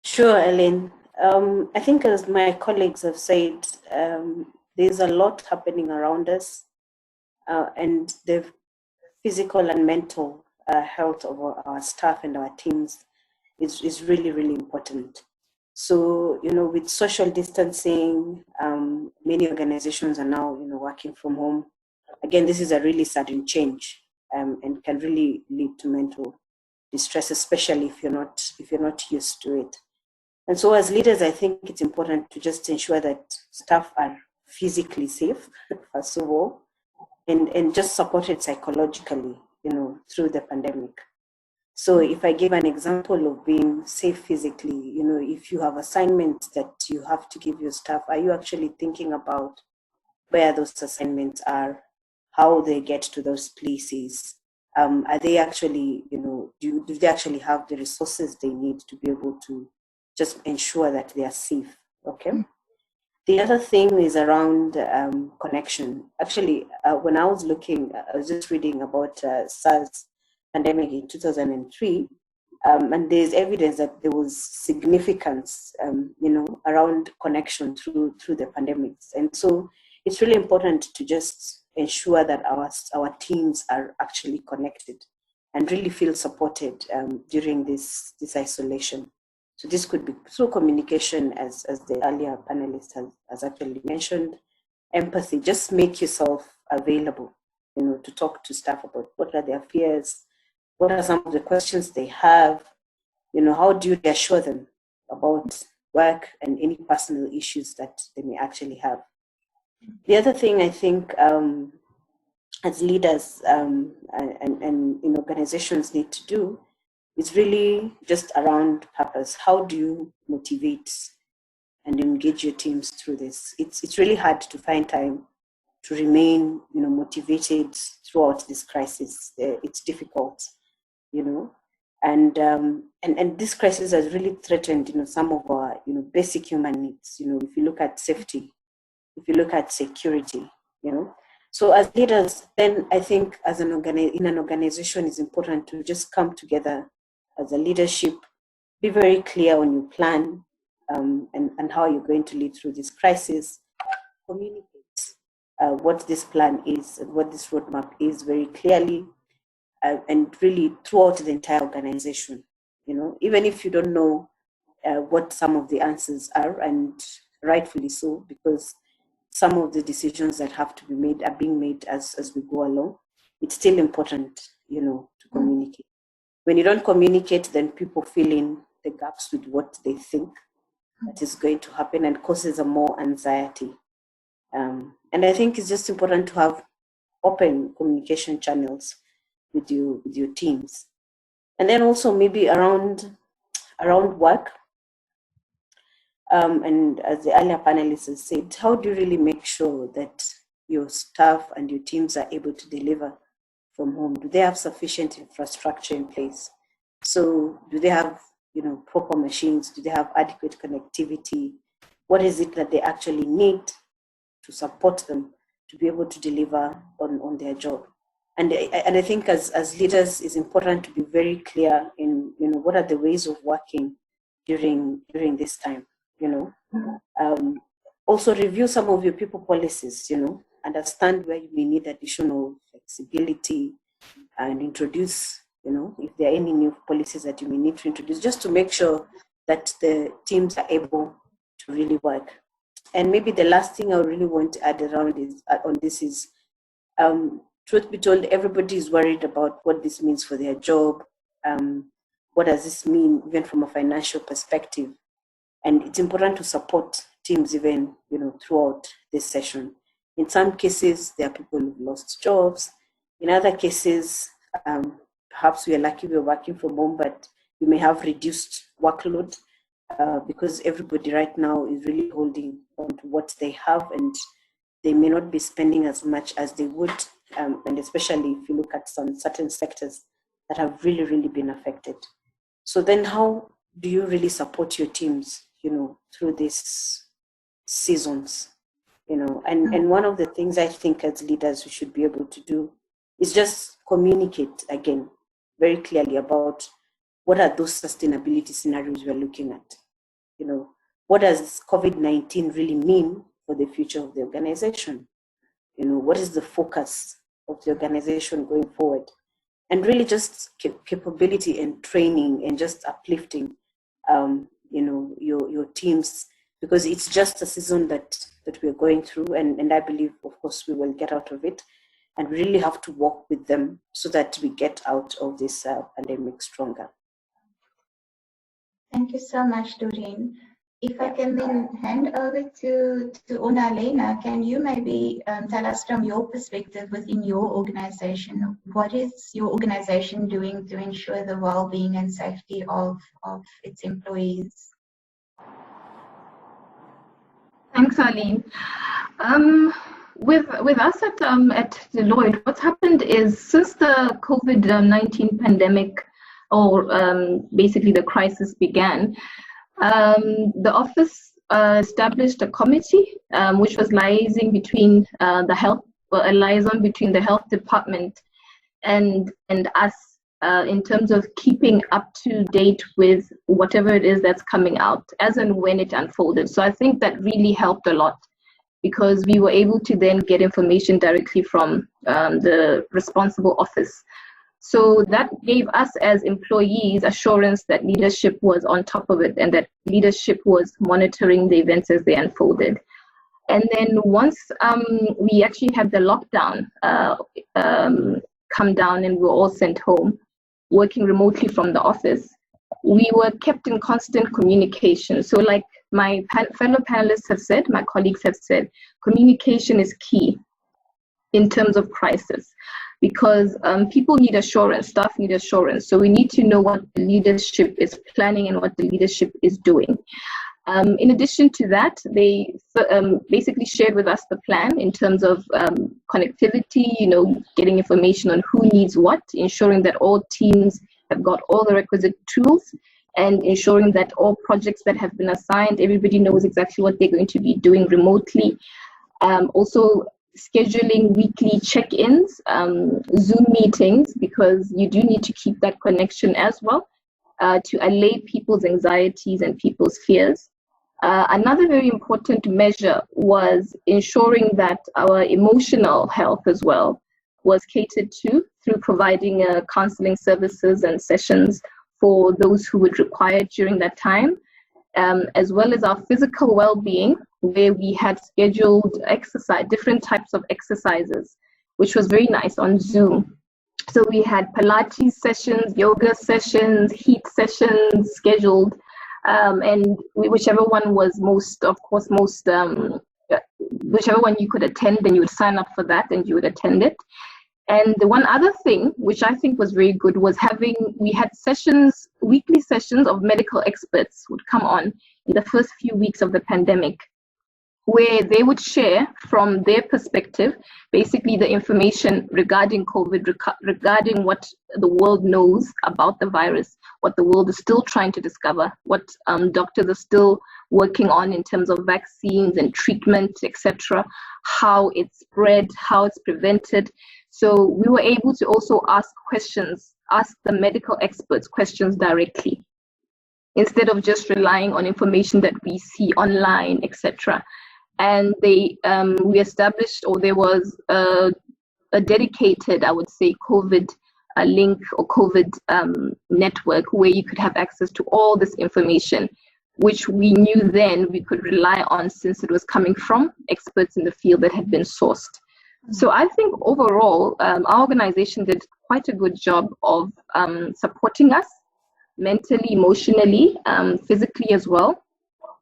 Sure, Ellen. I think as my colleagues have said, there's a lot happening around us, and the physical and mental health of our staff and our teams is really, really important. So, with social distancing, many organizations are now, working from home. Again, this is a really sudden change, and can really lead to mental distress, especially if you're not used to it. And so as leaders, I think it's important to just ensure that staff are physically safe, first of all, and just supported psychologically, through the pandemic. So if I give an example of being safe physically, if you have assignments that you have to give your staff, are you actually thinking about where those assignments are, how they get to those places? Are they actually, do they actually have the resources they need to be able to just ensure that they are safe, okay? The other thing is around connection. Actually, when I was just reading about SARS pandemic in 2003, and there's evidence that there was significance, around connection through the pandemics. And so it's really important to just ensure that our teams are actually connected and really feel supported during this isolation. So this could be through communication, as the earlier panelist has actually mentioned, empathy. Just make yourself available, to talk to staff about what are their fears, what are some of the questions they have, how do you reassure them about work and any personal issues that they may actually have. The other thing I think as leaders and organizations need to do is really just around purpose. How do you motivate and engage your teams through this? It's really hard to find time to remain, motivated throughout this crisis. It's difficult, and this crisis has really threatened, some of our, basic human needs. If you look at safety, if you look at security, So as leaders, then I think as in an organization, it's important to just come together as a leadership, be very clear on your plan and how you're going to lead through this crisis, communicate what this plan is and what this roadmap is very clearly, and really throughout the entire organization, even if you don't know what some of the answers are, and rightfully so, because some of the decisions that have to be made are being made as we go along. It's still important, to communicate. When you don't communicate, then people fill in the gaps with what they think that is going to happen and causes a more anxiety. And I think it's just important to have open communication channels with your teams. And then also maybe around work. And as the earlier panelists have said, how do you really make sure that your staff and your teams are able to deliver from home? Do they have sufficient infrastructure in place? So do they have, proper machines? Do they have adequate connectivity? What is it that they actually need to support them to be able to deliver on their job? And I think as leaders, it's important to be very clear in, what are the ways of working during this time, Also review some of your people policies, understand where you may need additional flexibility, and introduce, if there are any new policies that you may need to introduce, just to make sure that the teams are able to really work. And maybe the last thing I really want to add on this is, truth be told, everybody is worried about what this means for their job. What does this mean, even from a financial perspective? And it's important to support teams even, throughout this session. In some cases, there are people who've lost jobs. In other cases, perhaps we are lucky we're working from home, but we may have reduced workload because everybody right now is really holding on to what they have and they may not be spending as much as they would, and especially if you look at some certain sectors that have really, really been affected. So then how do you really support your teams, through these seasons, and one of the things I think as leaders we should be able to do is just communicate again very clearly about what are those sustainability scenarios we're looking at. What does COVID-19 really mean for the future of the organization? What is the focus of the organization going forward? And really just capability and training and just uplifting, your teams, because it's just a season that we're going through, and I believe, of course, we will get out of it, and really have to work with them so that we get out of this pandemic stronger. Thank you so much, Dorine. If I can then hand over to Onalenna, can you maybe tell us from your perspective within your organization, what is your organization doing to ensure the well-being and safety of its employees? Thanks, Arlene. With us at Deloitte, what's happened is since the COVID-19 pandemic, or basically the crisis began, the office established a committee which was liaising between a liaison between the health department and us in terms of keeping up to date with whatever it is that's coming out as and when it unfolded. So I think that really helped a lot, because we were able to then get information directly from the responsible office. So that gave us as employees assurance that leadership was on top of it and that leadership was monitoring the events as they unfolded. And then once we actually had the lockdown come down and we were all sent home, working remotely from the office, we were kept in constant communication. So like my fellow panelists have said, my colleagues have said, communication is key in terms of crisis, because people need assurance, staff need assurance. So we need to know what the leadership is planning and what the leadership is doing. In addition to that, they basically shared with us the plan in terms of connectivity, getting information on who needs what, ensuring that all teams have got all the requisite tools, and ensuring that all projects that have been assigned, everybody knows exactly what they're going to be doing remotely. Also scheduling weekly check-ins, Zoom meetings, because you do need to keep that connection as well to allay people's anxieties and people's fears. Another very important measure was ensuring that our emotional health as well was catered to through providing counseling services and sessions for those who would require it during that time, as well as our physical well-being, where we had scheduled different types of exercises, which was very nice on Zoom. So we had Pilates sessions, yoga sessions, heat sessions scheduled, and whichever one was whichever one you could attend, then you would sign up for that and you would attend it. And the one other thing, which I think was very good, was we had weekly sessions of medical experts would come on in the first few weeks of the pandemic, where they would share from their perspective, basically the information regarding COVID, regarding what the world knows about the virus, what the world is still trying to discover, what doctors are still working on in terms of vaccines and treatment, etc., how it's spread, how it's prevented. So we were able to also ask the medical experts questions directly, instead of just relying on information that we see online, etc. And we established, or there was a dedicated, I would say, COVID link or COVID network where you could have access to all this information, which we knew then we could rely on since it was coming from experts in the field that had been sourced. So I think overall, our organization did quite a good job of supporting us mentally, emotionally, physically as well,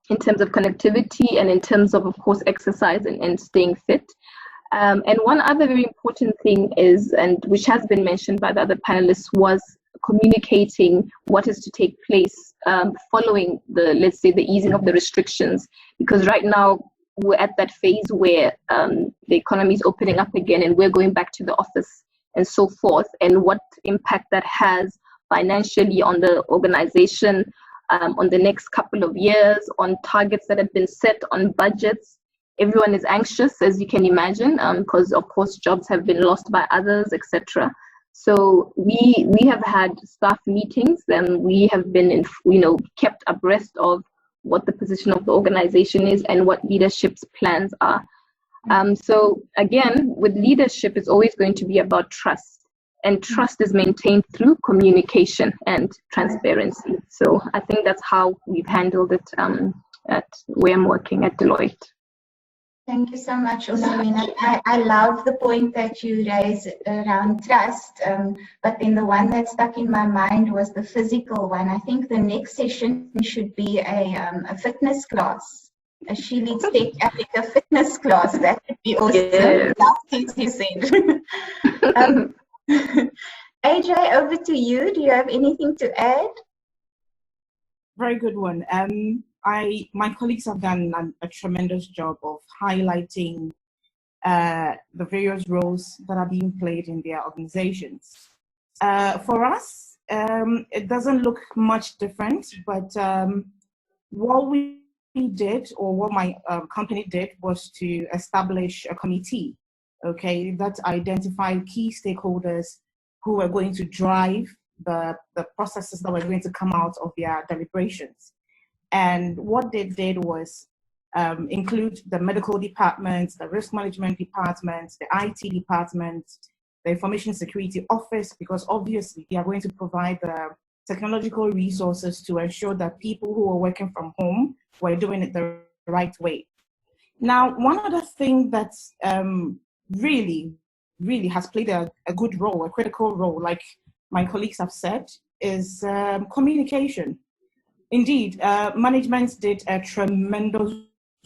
in terms of connectivity and in terms of course, exercise and staying fit. And one other very important thing is, and which has been mentioned by the other panelists, was communicating what is to take place following let's say, the easing of the restrictions. Because right now, we're at that phase where the economy is opening up again and we're going back to the office and so forth, and what impact that has financially on the organization, on the next couple of years, on targets that have been set, on budgets. Everyone is anxious, as you can imagine, because of course jobs have been lost by others, etc. So we have had staff meetings, and we have been kept abreast of what the position of the organization is and what leadership's plans are. So again, with leadership, it's always going to be about trust, and trust is maintained through communication and transparency. So I think that's how we've handled it at where I'm working at Deloitte. Thank you so much, Onalenna. I love the point that you raised around trust, but then the one that stuck in my mind was the physical one. I think the next session should be a fitness class, a Sheleadstech Africa fitness class. That would be awesome. Yes. Last things you said. AJ, over to you. Do you have anything to add? Very good one. My colleagues have done a tremendous job of highlighting the various roles that are being played in their organizations. For us, it doesn't look much different, but what we did, or what my company did, was to establish a committee, okay, that identified key stakeholders who were going to drive the processes that were going to come out of their deliberations. And what they did was include the medical department, the risk management department, the IT department, the information security office, because obviously they are going to provide the technological resources to ensure that people who are working from home were doing it the right way. Now, one other thing that's really has played a good role, a critical role, like my colleagues have said, is communication. Indeed, management did a tremendous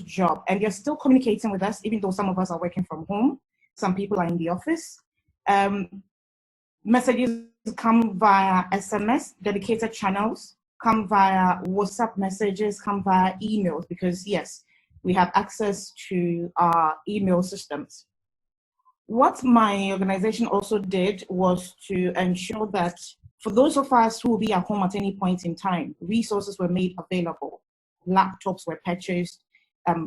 job, and they're still communicating with us, even though some of us are working from home. Some people are in the office. Messages come via SMS, dedicated channels, come via WhatsApp messages, come via emails, because yes, we have access to our email systems. What my organization also did was to ensure that for those of us who will be at home at any point in time, resources were made available. Laptops were purchased,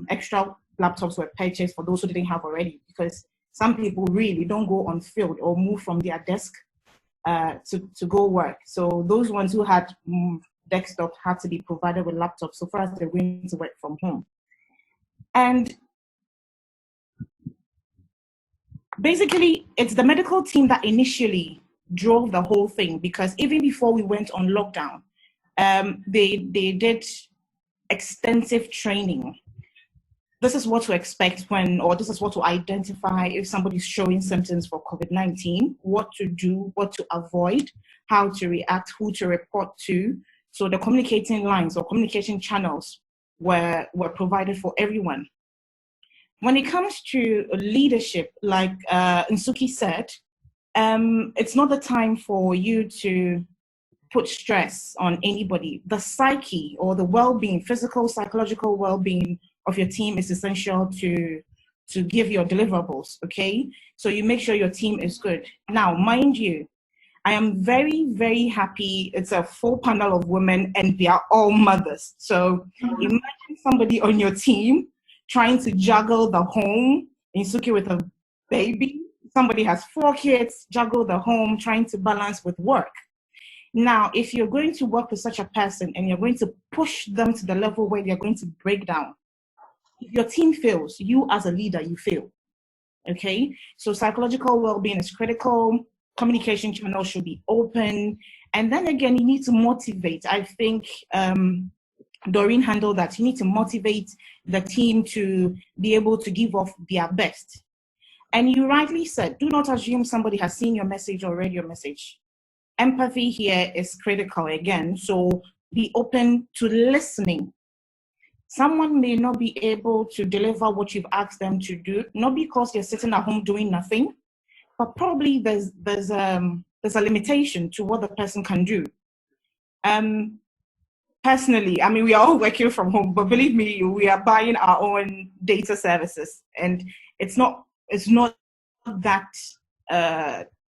extra laptops were purchased for those who didn't have already, because some people really don't go on field or move from their desk to go work. So those ones who had desktops had to be provided with laptops, so far as they're going to work from home. And basically, it's the medical team that initially drove the whole thing, because even before we went on lockdown, they did extensive training. This is what to expect when, or this is what to identify if somebody's showing symptoms for COVID-19, what to do, what to avoid, how to react, who to report to. So the communicating lines or communication channels were provided for everyone. When it comes to leadership, like Nsuki said, it's not the time for you to put stress on anybody. The psyche or the well-being, physical, psychological well-being of your team is essential to give your deliverables, okay? So you make sure your team is good. Now, mind you, I am very, very happy. It's a full panel of women and they are all mothers. So imagine somebody on your team trying to juggle the home, Nsuki with a baby. Somebody has 4 kids, juggle the home, trying to balance with work. Now, if you're going to work with such a person and you're going to push them to the level where they're going to break down, if your team fails, you as a leader, you fail, okay? So psychological well-being is critical. Communication channels should be open. And then again, you need to motivate. I think Dorine handled that. You need to motivate the team to be able to give off their best. And you rightly said, do not assume somebody has seen your message or read your message. Empathy here is critical again, so be open to listening. Someone may not be able to deliver what you've asked them to do, not because they're sitting at home doing nothing, but probably there's a limitation to what the person can do. personally, I mean, we are all working from home, but believe me, we are buying our own data services, and it's not that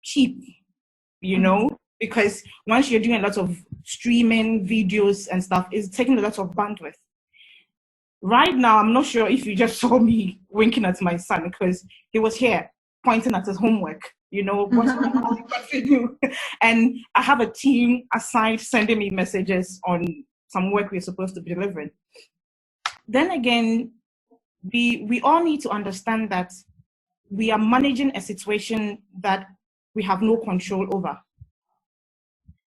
cheap, you know, because once you're doing a lot of streaming videos and stuff, it's taking a lot of bandwidth. Right now, I'm not sure if you just saw me winking at my son, because he was here pointing at his homework, you know, what to do. And I have a team assigned sending me messages on some work we're supposed to be delivering. Then again, we all need to understand that we are managing a situation that we have no control over.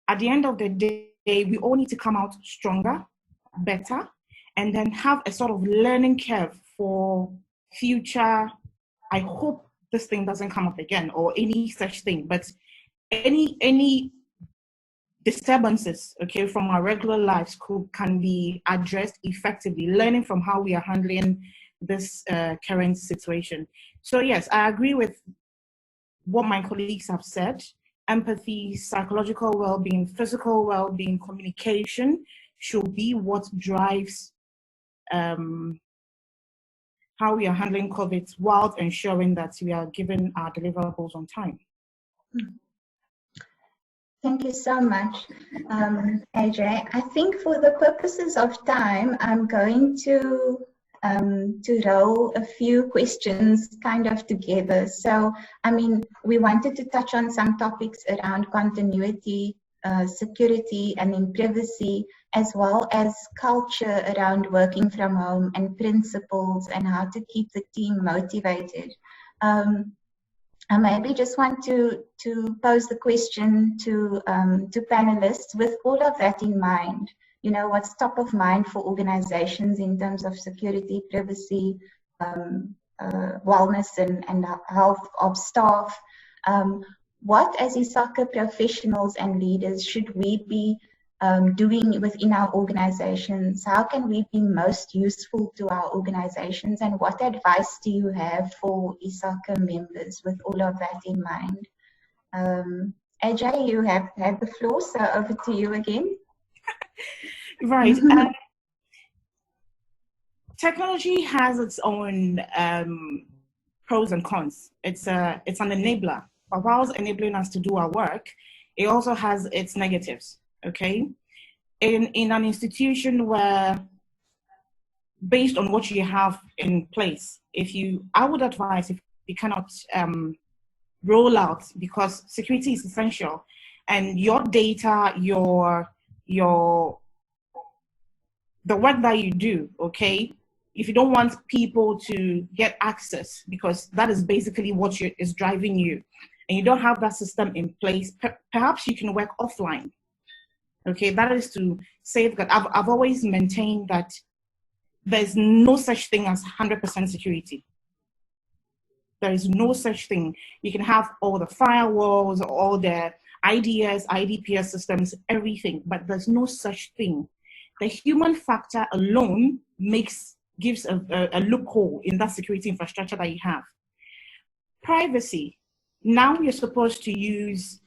At the end of the day, we all need to come out stronger, better, and then have a sort of learning curve for future. I hope this thing doesn't come up again, or any such thing, but any disturbances, okay, from our regular lives can be addressed effectively, learning from how we are handling this current situation. So yes, I agree with what my colleagues have said. Empathy, psychological well-being, physical well-being, communication should be what drives how we are handling COVID, while ensuring that we are giving our deliverables on time. Thank you so much, AJ. I think for the purposes of time, I'm going to roll a few questions kind of together. So, I mean, we wanted to touch on some topics around continuity, security, and then privacy, as well as culture around working from home and principles and how to keep the team motivated. I maybe just want to pose the question to panelists with all of that in mind. You know, what's top of mind for organizations in terms of security, privacy, wellness, and health of staff. What, as ISACA professionals and leaders, should we be doing within our organizations? How can we be most useful to our organizations? And what advice do you have for ISACA members with all of that in mind? AJ, you have the floor, so over to you again. Right. Technology has its own pros and cons. It's an enabler. But whilst enabling us to do our work, it also has its negatives. Okay, in an institution where, based on what you have in place, I would advise, if you cannot roll out, because security is essential, and your data, the work that you do, okay, if you don't want people to get access, because that is basically what is driving you, and you don't have that system in place, perhaps you can work offline. Okay, that is to safeguard. I've always maintained that there's no such thing as 100% security. There is no such thing. You can have all the firewalls, all the IDS, IDPS systems, everything, but there's no such thing. The human factor alone gives a loophole in that security infrastructure that you have. Privacy. Now you're supposed to use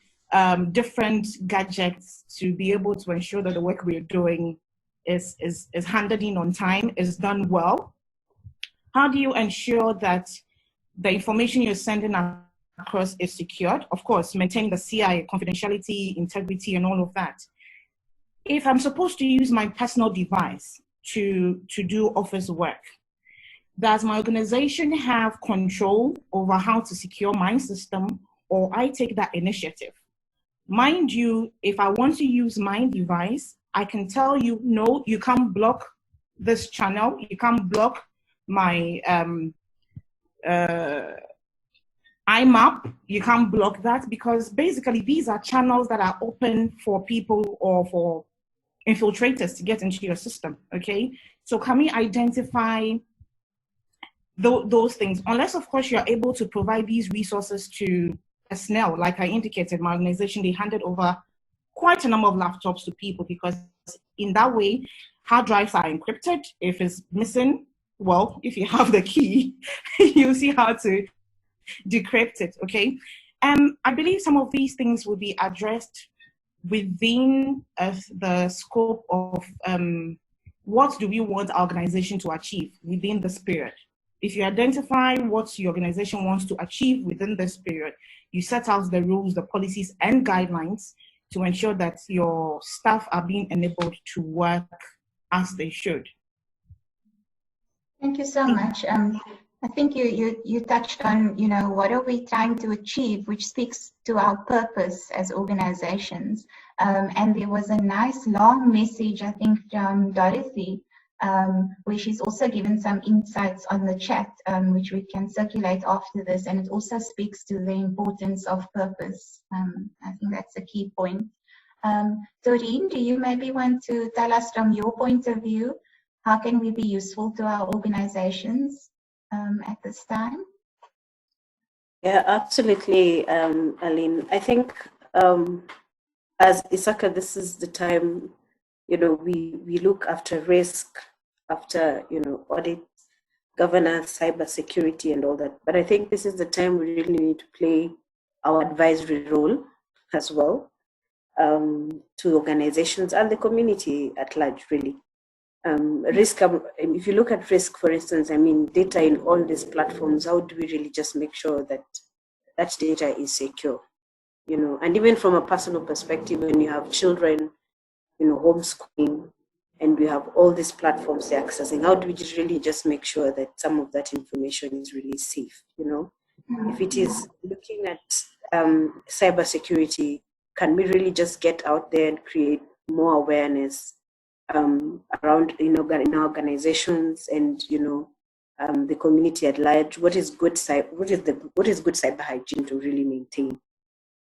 different gadgets to be able to ensure that the work we're doing is handed in on time, is done well. How do you ensure that the information you're sending across is secured? Of course, maintaining the CI, confidentiality, integrity, and all of that. If I'm supposed to use my personal device to do office work, does my organization have control over how to secure my system, or I take that initiative? Mind you, if I want to use my device, I can tell you, no, you can't block this channel, you can't block my IMAP, you can't block that, because basically these are channels that are open for people or for infiltrators to get into your system, okay? So can we identify those things? Unless, of course, you're able to provide these resources to personnel. Like I indicated, my organization, they handed over quite a number of laptops to people, because in that way, hard drives are encrypted. If it's missing, well, if you have the key, you'll see how to decrypt it, okay? I believe some of these things will be addressed within the scope of what do we want our organization to achieve within this period. If you identify what your organization wants to achieve within this period, you set out the rules, the policies, and guidelines to ensure that your staff are being enabled to work as they should. Thank you so much. I think you touched on, what are we trying to achieve, which speaks to our purpose as organizations. And there was a nice long message, I think, from Dorothy, where she's also given some insights on the chat, which we can circulate after this. And it also speaks to the importance of purpose. I think that's a key point. Dorine, do you maybe want to tell us from your point of view, how can we be useful to our organizations at this time? Yeah, absolutely, Arlene. I think as ISACA, this is the time, we look after risk, after, audit, governance, cyber security and all that. But I think this is the time we really need to play our advisory role as well to organizations and the community at large, really. Risk, if you look at risk, for instance, data in all these platforms, how do we really just make sure that that data is secure? And even from a personal perspective, when you have children, homeschooling, and we have all these platforms they're accessing, how do we just really just make sure that some of that information is really safe? If it is looking at cybersecurity, can we really just get out there and create more awareness around in our organizations and the community at large? What is good cyber hygiene to really maintain,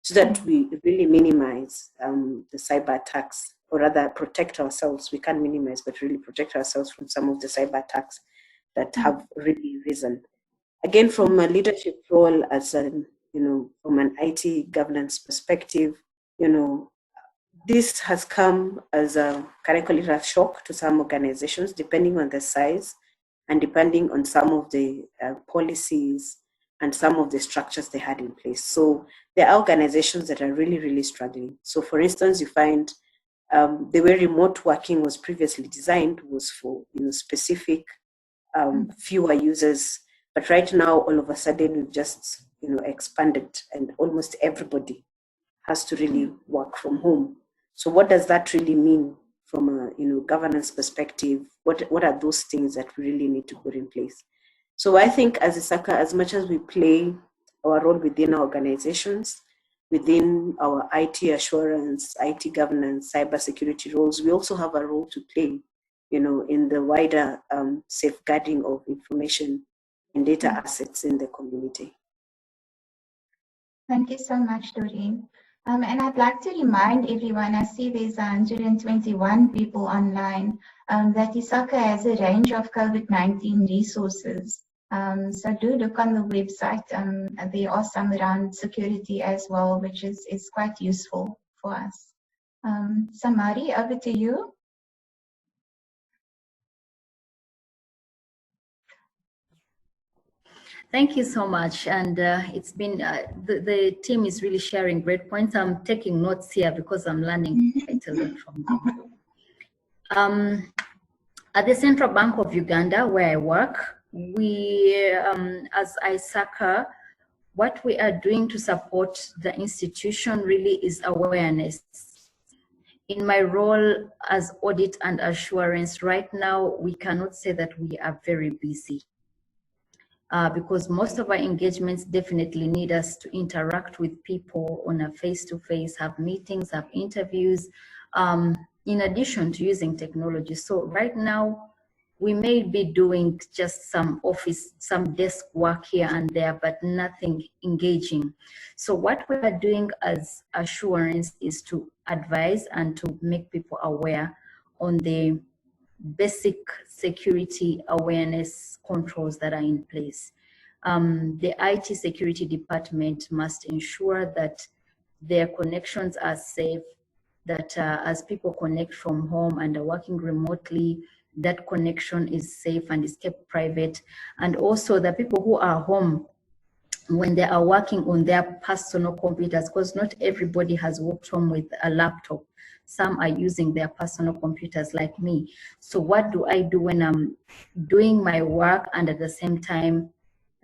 so that we really minimize the cyber attacks, or rather protect ourselves. We can't minimize, but really protect ourselves from some of the cyber attacks that have really risen. Again, from a leadership role, as from an IT governance perspective, this has come as a curricular shock to some organizations, depending on the size and depending on some of the policies and some of the structures they had in place. So there are organizations that are really, really struggling. So for instance, you find the way remote working was previously designed was for specific fewer users. But right now, all of a sudden, we've just expanded, and almost everybody has to really work from home. So what does that really mean from a governance perspective? What are those things that we really need to put in place? So I think as ISACA, as much as we play our role within our organizations, within our IT assurance, IT governance, cybersecurity roles, we also have a role to play, in the wider safeguarding of information and data assets in the community. Thank you so much, Dorine. And I'd like to remind everyone, I see there's 121 people online, that ISACA has a range of COVID-19 resources. So do look on the website. There are some around security as well, which is quite useful for us. Samari, over to you. Thank you so much. And it's been, the team is really sharing great points. I'm taking notes here because I'm learning quite a lot from them. At the Central Bank of Uganda, where I work, we, as ISACA, what we are doing to support the institution really is awareness. In my role as audit and assurance, right now, we cannot say that we are very busy. Because most of our engagements definitely need us to interact with people on a face-to-face, have meetings, have interviews, in addition to using technology. So right now, we may be doing just some office, some desk work here and there, but nothing engaging. So what we are doing as assurance is to advise and to make people aware on the basic security awareness controls that are in place. The IT security department must ensure that their connections are safe, that as people connect from home and are working remotely, that connection is safe and is kept private. And also the people who are home when they are working on their personal computers, because not everybody has worked home with a laptop. Some are using their personal computers like me. So what do I do when I'm doing my work and at the same time,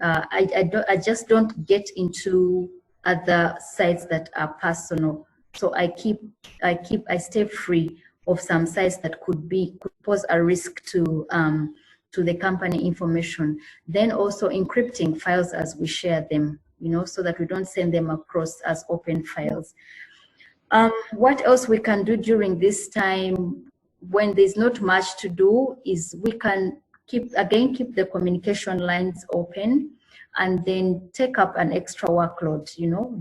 I just don't get into other sites that are personal. So I stay free of some sites that could pose a risk to the company information. Then also encrypting files as we share them, so that we don't send them across as open files. What else we can do during this time when there's not much to do is we can keep the communication lines open and then take up an extra workload.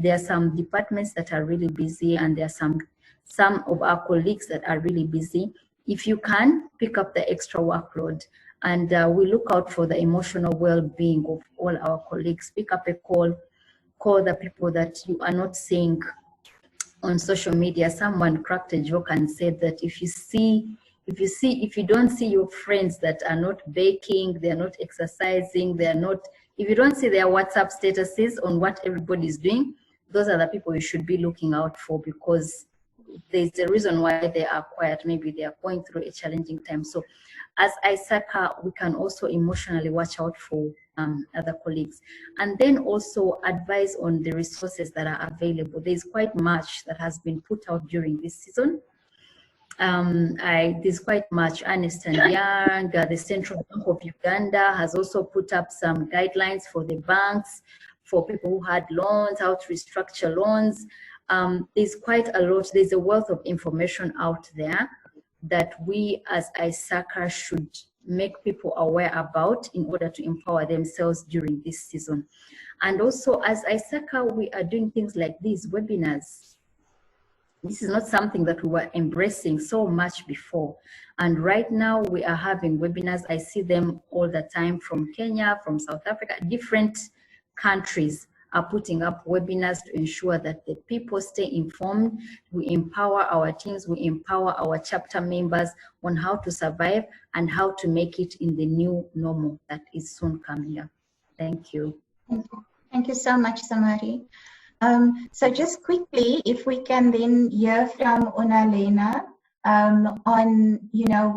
There are some departments that are really busy, and there are some of our colleagues that are really busy. If you can, pick up the extra workload, and we look out for the emotional well-being of all our colleagues. Pick up a call the people that you are not seeing on social media. Someone cracked a joke and said that if you don't see your friends that are not baking, they're not exercising, if you don't see their WhatsApp statuses on what everybody is doing, those are the people you should be looking out for, because there's a reason why they are quiet. Maybe they are going through a challenging time. So as ISACA, we can also emotionally watch out for other colleagues, and then also advise on the resources that are available. There's quite much that has been put out during this season. There's quite much. Ernst & Young, the Central Bank of Uganda has also put up some guidelines for the banks, for people who had loans, how to restructure loans. There's quite a lot. There's a wealth of information out there that we as ISACA should make people aware about in order to empower themselves during this season. And also as ISACA, we are doing things like these webinars. This is not something that we were embracing so much before. And right now we are having webinars. I see them all the time from Kenya, from South Africa. Different countries are putting up webinars to ensure that the people stay informed. We empower our teams, we empower our chapter members on how to survive and how to make it in the new normal that is soon coming up. Thank you. Thank you so much, Samari. So just quickly, if we can then hear from Onalenna on,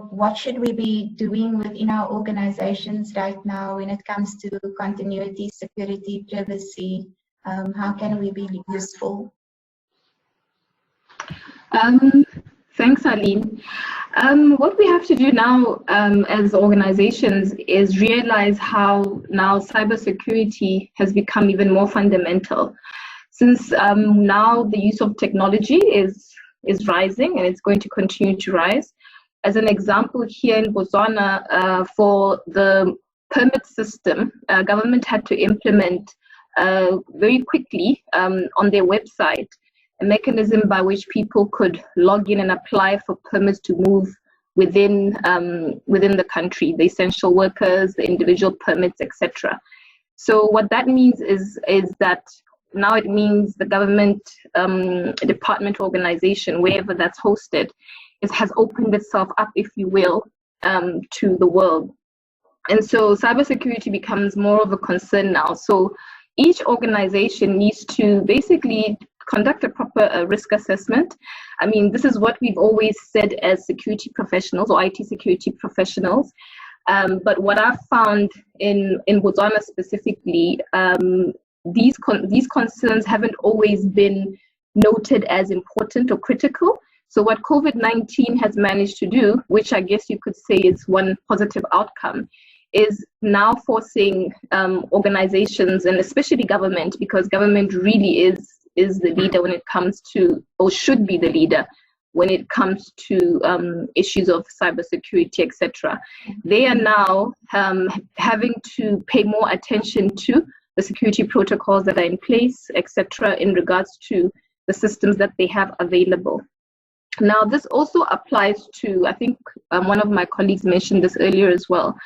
what should we be doing within our organizations right now when it comes to continuity, security, privacy? How can we be useful? Thanks, Arlene. What we have to do now as organizations is realize how now cybersecurity has become even more fundamental. Since now the use of technology is rising, and it's going to continue to rise. As an example, here in Botswana, for the permit system, government had to implement very quickly on their website a mechanism by which people could log in and apply for permits to move within the country, the essential workers, the individual permits, etc. So what that means is that now it means the government department organization, wherever that's hosted, has opened itself up, if you will, to the world. And so cybersecurity becomes more of a concern now. So each organization needs to basically conduct a proper risk assessment. I mean, this is what we've always said as security professionals or IT security professionals. But what I've found in Botswana specifically, these concerns haven't always been noted as important or critical. So what COVID-19 has managed to do, which I guess you could say is one positive outcome, is now forcing organizations, and especially government, because government really is the leader when it comes to, or should be the leader when it comes to issues of cybersecurity, etc. They are now having to pay more attention to the security protocols that are in place, etc., in regards to the systems that they have available. Now, this also applies to, I think one of my colleagues mentioned this earlier as well.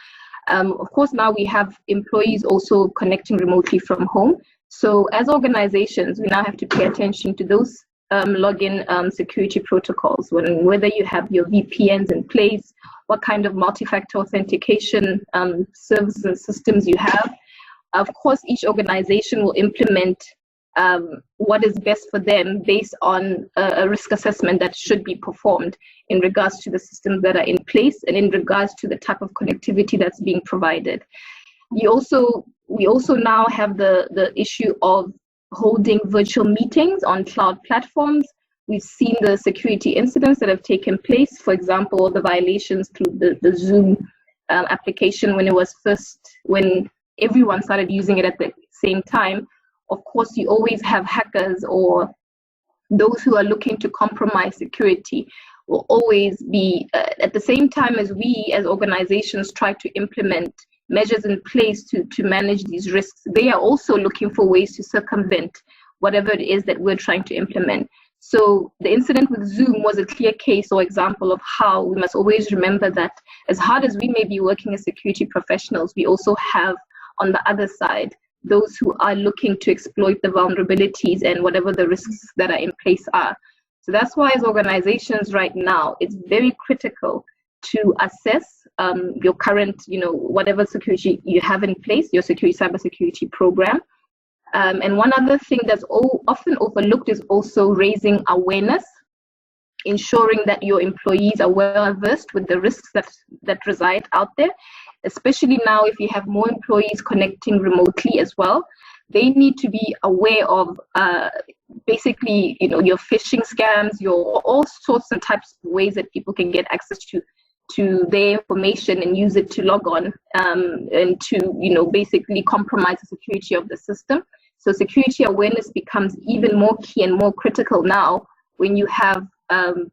Of course, now we have employees also connecting remotely from home. So as organizations, we now have to pay attention to those login security protocols, whether you have your VPNs in place, what kind of multi-factor authentication services and systems you have, Of course, each organization will implement what is best for them based on a risk assessment that should be performed in regards to the systems that are in place and in regards to the type of connectivity that's being provided. We also now have the issue of holding virtual meetings on cloud platforms. We've seen the security incidents that have taken place, for example, the violations through the Zoom application when everyone started using it at the same time. Of course, you always have hackers or those who are looking to compromise security will always be, at the same time as we as organizations try to implement measures in place to manage these risks, they are also looking for ways to circumvent whatever it is that we're trying to implement. So the incident with Zoom was a clear case or example of how we must always remember that as hard as we may be working as security professionals, we also have on the other side those who are looking to exploit the vulnerabilities and whatever the risks that are in place are. So that's why as organizations right now, it's very critical to assess your current, whatever security you have in place, your cybersecurity program. And one other thing that's often overlooked is also raising awareness, ensuring that your employees are well versed with the risks that reside out there, especially now if you have more employees connecting remotely as well. They need to be aware of basically, your phishing scams, your all sorts of types of ways that people can get access to their information and use it to log on and to, basically compromise the security of the system. So security awareness becomes even more key and more critical now when you have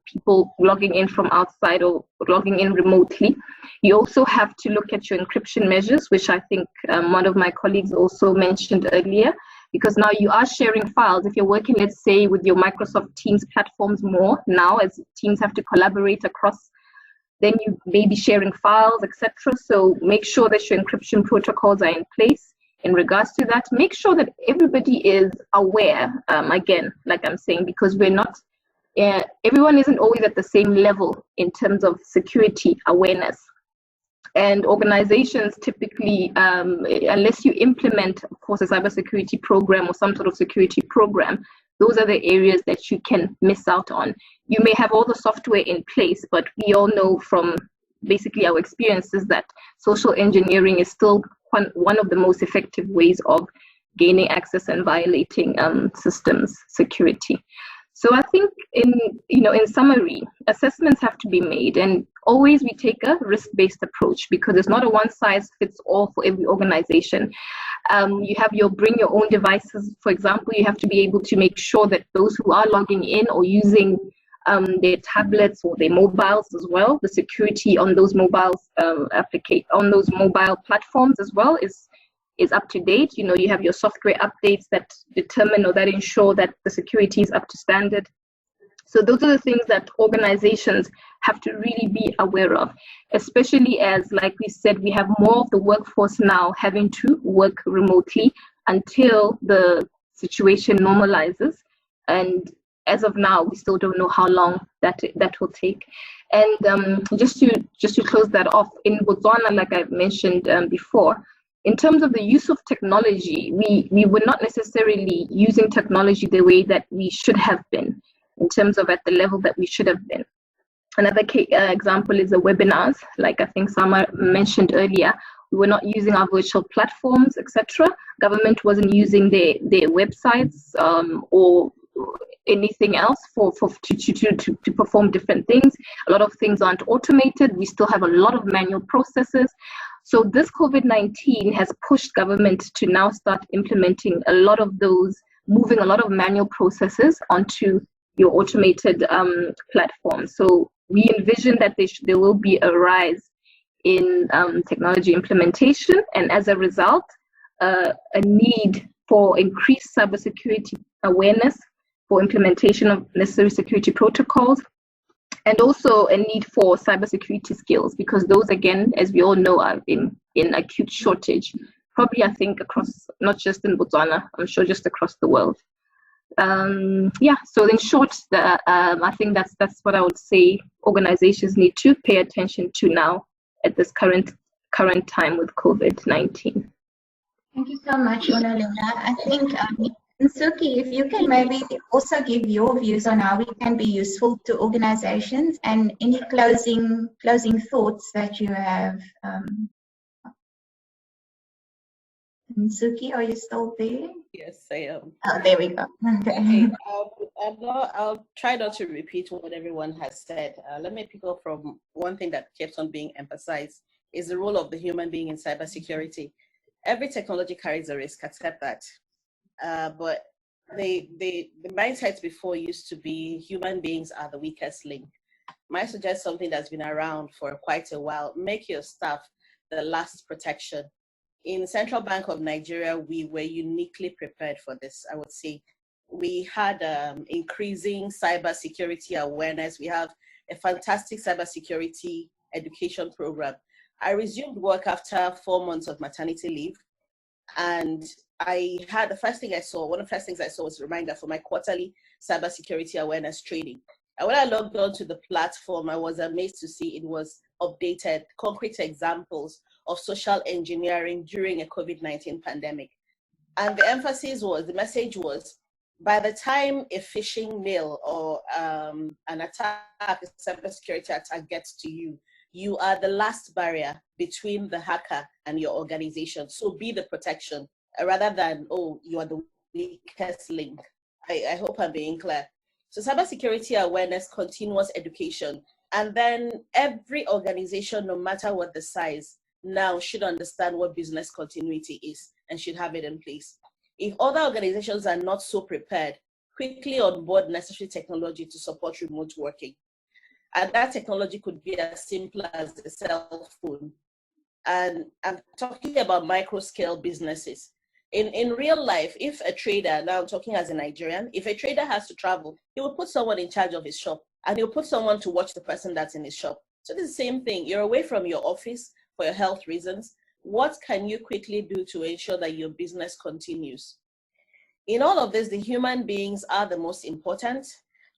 people logging in from outside or logging in remotely. You also have to look at your encryption measures, which I think one of my colleagues also mentioned earlier, because now you are sharing files. If you're working, let's say, with your Microsoft Teams platforms more now, as teams have to collaborate across, then you may be sharing files, etc. So make sure that your encryption protocols are in place. In regards to that, make sure that everybody is aware, again, like I'm saying, because we're not, everyone isn't always at the same level in terms of security awareness. And organizations typically, unless you implement, of course, a cybersecurity program or some sort of security program, those are the areas that you can miss out on. You may have all the software in place, but we all know from basically our experiences that social engineering is still one of the most effective ways of gaining access and violating systems security. So I think in summary, assessments have to be made, and always we take a risk-based approach because it's not a one-size-fits-all for every organization. You have bring your own devices. For example, you have to be able to make sure that those who are logging in or using their tablets or their mobiles as well, the security on those mobiles on those mobile platforms as well is up to date. You have your software updates that determine or that ensure that the security is up to standard. So those are the things that organizations have to really be aware of, especially as, like we said, we have more of the workforce now having to work remotely until the situation normalizes. And as of now, we still don't know how long that will take. And just to close that off, in Botswana, like I've mentioned before, in terms of the use of technology, we were not necessarily using technology the way that we should have been, in terms of at the level that we should have been. Another example is the webinars, like I think Samari mentioned earlier. We were not using our virtual platforms, etc. Government wasn't using their websites or anything else to perform different things. A lot of things aren't automated. We still have a lot of manual processes. So this COVID-19 has pushed government to now start implementing a lot of those, moving a lot of manual processes onto your automated platforms. So we envision that there will be a rise in technology implementation, and as a result, a need for increased cybersecurity awareness, for implementation of necessary security protocols, and also a need for cybersecurity skills, because those, again, as we all know, are in acute shortage. Probably, I think, across, not just in Botswana, I'm sure just across the world. So in short, I think that's what I would say organizations need to pay attention to now at this current time with COVID-19. Thank you so much, Onalenna. I think, Nsuki, if you can maybe also give your views on how it can be useful to organizations and any closing thoughts that you have. Nsuki, are you still there? Yes, I am. Oh, there we go. Okay. I'll try not to repeat what everyone has said. Let me pick up from one thing that keeps on being emphasized is the role of the human being in cybersecurity. Every technology carries a risk, accept that. But the mindset before used to be human beings are the weakest link. Might suggest something that's been around for quite a while. Make your staff the last protection. In Central Bank of Nigeria, we were uniquely prepared for this, I would say. We had increasing cybersecurity awareness. We have a fantastic cybersecurity education program. I resumed work after 4 months of maternity leave. And I had one of the first things I saw was a reminder for my quarterly cybersecurity awareness training. And when I logged on to the platform, I was amazed to see it was updated, concrete examples of social engineering during a COVID-19 pandemic. And the message was, by the time a phishing mail or an attack, a cybersecurity attack gets to you, you are the last barrier between the hacker and your organization. So be the protection rather than, oh, you are the weakest link. I hope I'm being clear. So cybersecurity awareness, continuous education, and then every organization, no matter what the size, now should understand what business continuity is and should have it in place. If other organizations are not so prepared, quickly onboard necessary technology to support remote working. And that technology could be as simple as a cell phone. And I'm talking about micro-scale businesses. In real life, if a trader, now I'm talking as a Nigerian, if a trader has to travel, he will put someone in charge of his shop and he'll put someone to watch the person that's in his shop. So it's the same thing. You're away from your office for your health reasons. What can you quickly do to ensure that your business continues? In all of this, the human beings are the most important.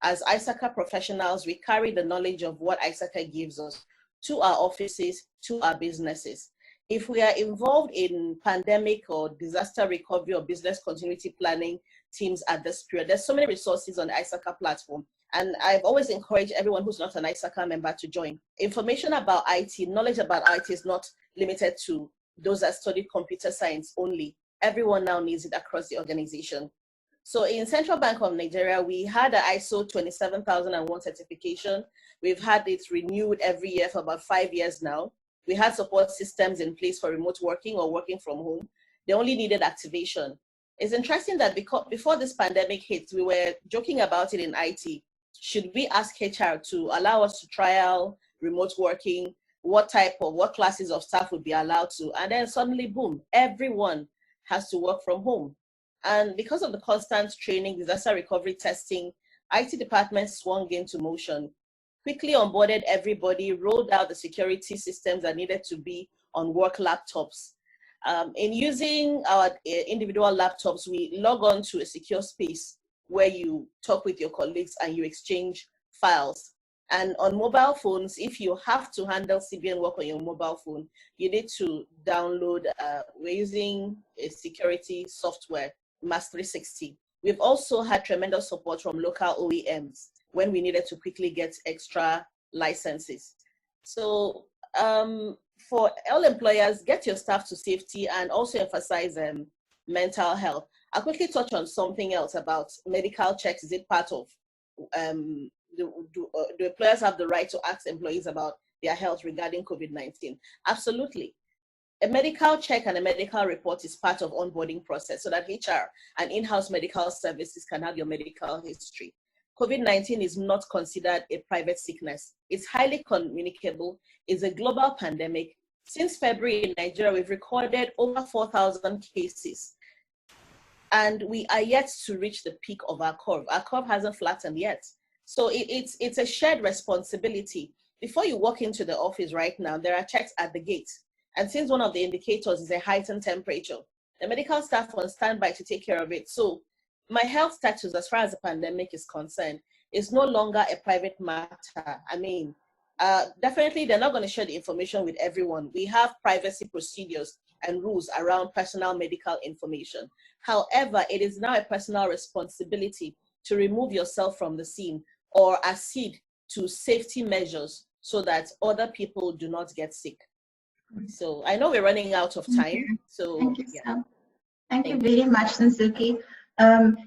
As ISACA professionals, we carry the knowledge of what ISACA gives us to our offices, to our businesses. If we are involved in pandemic or disaster recovery or business continuity planning teams at this period, there's so many resources on the ISACA platform. And I've always encouraged everyone who's not an ISACA member to join. Information about IT, knowledge about IT is not limited to those that study computer science only. Everyone now needs it across the organization. So in Central Bank of Nigeria, we had an ISO 27001 certification. We've had it renewed every year for about 5 years now. We had support systems in place for remote working or working from home. They only needed activation. It's interesting that before this pandemic hit, we were joking about it in IT. Should we ask HR to allow us to trial remote working? What classes of staff would be allowed to? And then suddenly, boom, everyone has to work from home. And because of the constant training, disaster recovery testing, IT departments swung into motion, quickly onboarded everybody, rolled out the security systems that needed to be on work laptops. In using our individual laptops, we log on to a secure space where you talk with your colleagues and you exchange files. And on mobile phones, if you have to handle CBN work on your mobile phone, you need to download, we're using a security software, Mass 360. We've also had tremendous support from local OEMs when we needed to quickly get extra licenses. So for all employers, get your staff to safety and also emphasize mental health. I'll quickly touch on something else about medical checks. Is it part of, do employers have the right to ask employees about their health regarding COVID-19? Absolutely. A medical check and a medical report is part of onboarding process so that HR and in-house medical services can have your medical history. COVID-19 is not considered a private sickness. It's highly communicable. It's a global pandemic. Since February in Nigeria, we've recorded over 4,000 cases. And we are yet to reach the peak of our curve. Our curve hasn't flattened yet. So it's a shared responsibility. Before you walk into the office right now, there are checks at the gate. And since one of the indicators is a heightened temperature, the medical staff on standby to take care of it. So my health status, as far as the pandemic is concerned, is no longer a private matter. I mean, definitely they're not going to share the information with everyone. We have privacy procedures and rules around personal medical information. However, it is now a personal responsibility to remove yourself from the scene or accede to safety measures so that other people do not get sick. So I know we're running out of time. So thank you, yeah. so. Thank you very much, Nsuki.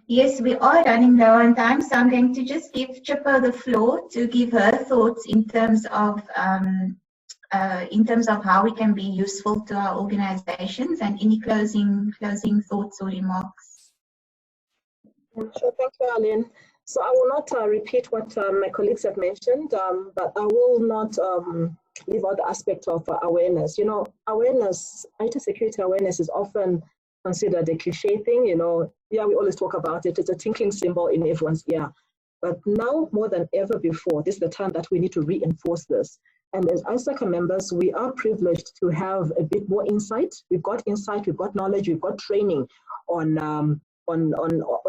Yes, we are running low on time, so I'm going to just give Chipo the floor to give her thoughts in terms of how we can be useful to our organizations, and any closing thoughts or remarks. Sure, thank you, Arlene. So I will not repeat what my colleagues have mentioned, but I will not leave out the aspect of awareness. You know, awareness, IT security awareness is often considered a cliche thing. You know, yeah, we always talk about it. It's a tinkling cymbal in everyone's ear. But now more than ever before, this is the time that we need to reinforce this. And as ISACA members, we are privileged to have a bit more insight. We've got insight, we've got knowledge, we've got training on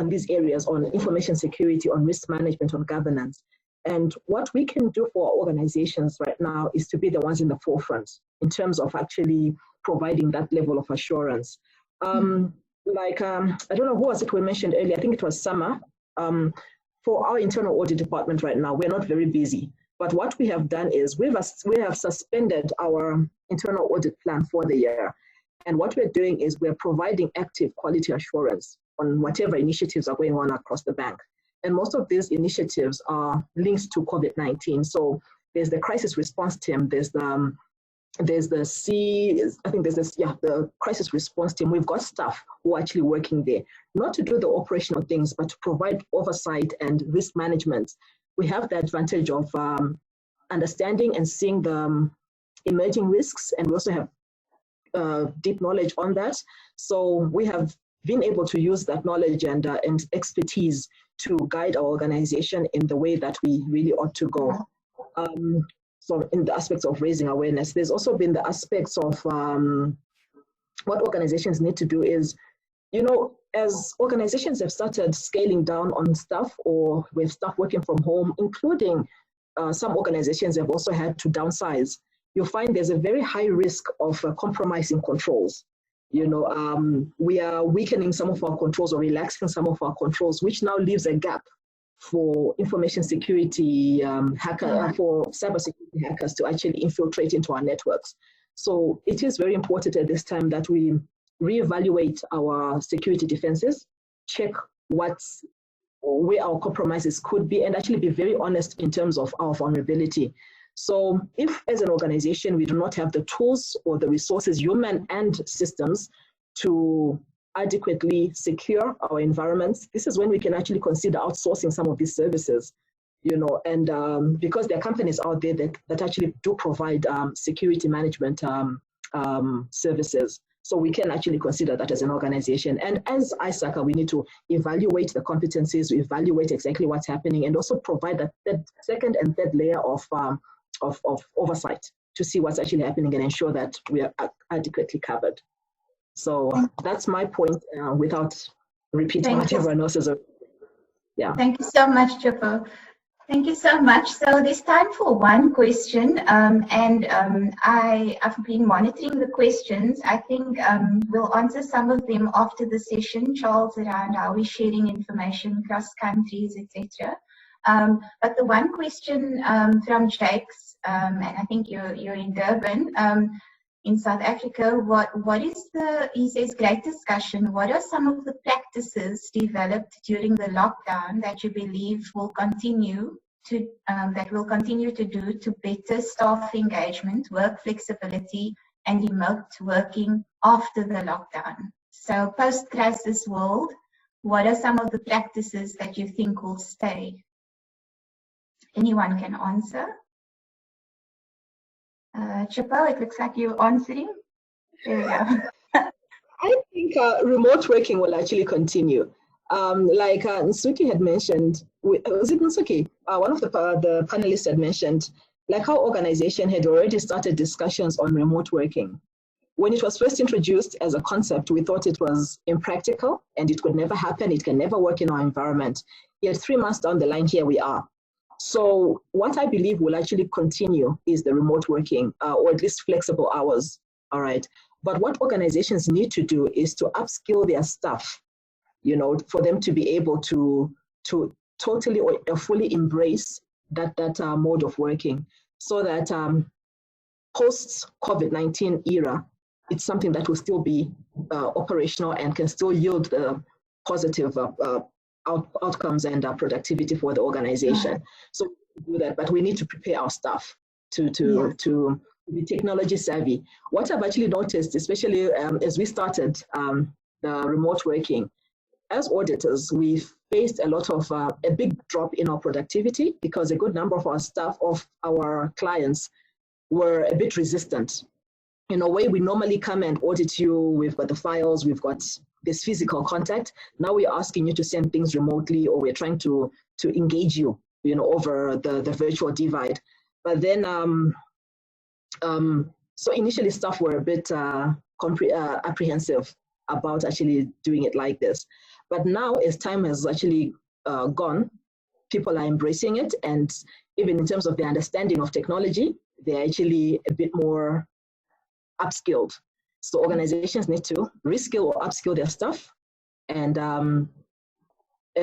these areas, on information security, on risk management, on governance. And what we can do for our organizations right now is to be the ones in the forefront in terms of actually providing that level of assurance. I don't know who was it we mentioned earlier, I think it was Summer. For our internal audit department right now, we're not very busy. But what we have done is we have suspended our internal audit plan for the year. And what we're doing is we're providing active quality assurance on whatever initiatives are going on across the bank. And most of these initiatives are linked to COVID-19. So there's the crisis response team, there's the crisis response team. We've got staff who are actually working there, not to do the operational things, but to provide oversight and risk management. We have the advantage of understanding and seeing the emerging risks, and we also have deep knowledge on that. So we have been able to use that knowledge and expertise to guide our organization in the way that we really ought to go. So in the aspects of raising awareness, there's also been the aspects of what organizations need to do is, you know, as organizations have started scaling down on staff, or with staff working from home, including some organizations have also had to downsize, you'll find there's a very high risk of compromising controls. You know, we are weakening some of our controls or relaxing some of our controls, which now leaves a gap for information security for cybersecurity hackers to actually infiltrate into our networks. So it is very important at this time that we reevaluate our security defenses, check where our compromises could be, and actually be very honest in terms of our vulnerability. So if as an organization we do not have the tools or the resources, human and systems, to adequately secure our environments, this is when we can actually consider outsourcing some of these services, you know, and because there are companies out there that actually do provide security management services. So we can actually consider that as an organization. And as ISACA, we need to evaluate the competencies, evaluate exactly what's happening, and also provide that second and third layer of oversight to see what's actually happening and ensure that we are adequately covered. So that's my point without repeating what everyone else has. Yeah. Thank you so much, Chipo. Thank you so much. So there's time for one question, and I've been monitoring the questions. I think we'll answer some of them after the session, Charles, around how we're sharing information across countries, etc. But the one question from Jakes, and I think you're in Durban, in South Africa, he says, great discussion. What are some of the practices developed during the lockdown that you believe will continue to do to better staff engagement, work flexibility, and remote working after the lockdown? So post-crisis world, what are some of the practices that you think will stay? Anyone can answer? Chipo, it looks like you're answering. There we go. I think remote working will actually continue. Like Nsuki had mentioned, was it Nsuki? One of the panelists had mentioned, like our organization had already started discussions on remote working. When it was first introduced as a concept, we thought it was impractical and it could never happen. It can never work in our environment. Yet 3 months down the line, here we are. So what I believe will actually continue is the remote working, or at least flexible hours, all right? But what organizations need to do is to upskill their staff, you know, for them to be able to totally or fully embrace that mode of working, so that post-COVID-19 era, it's something that will still be operational and can still yield positive outcomes and productivity for the organization. So we do that, but we need to prepare our staff to be technology savvy. What I've actually noticed, especially as we started the remote working, as auditors, we've faced a lot of a big drop in our productivity because a good number of our staff, of our clients, were a bit resistant. In a way, we normally come and audit you, we've got the files, we've got this physical contact. Now we're asking you to send things remotely, or we're trying to engage you, you know, over the virtual divide. But then, so initially staff were a bit apprehensive about actually doing it like this. But now, as time has actually gone, people are embracing it, and even in terms of their understanding of technology, they're actually a bit more upskilled. So organizations need to reskill or upskill their staff, and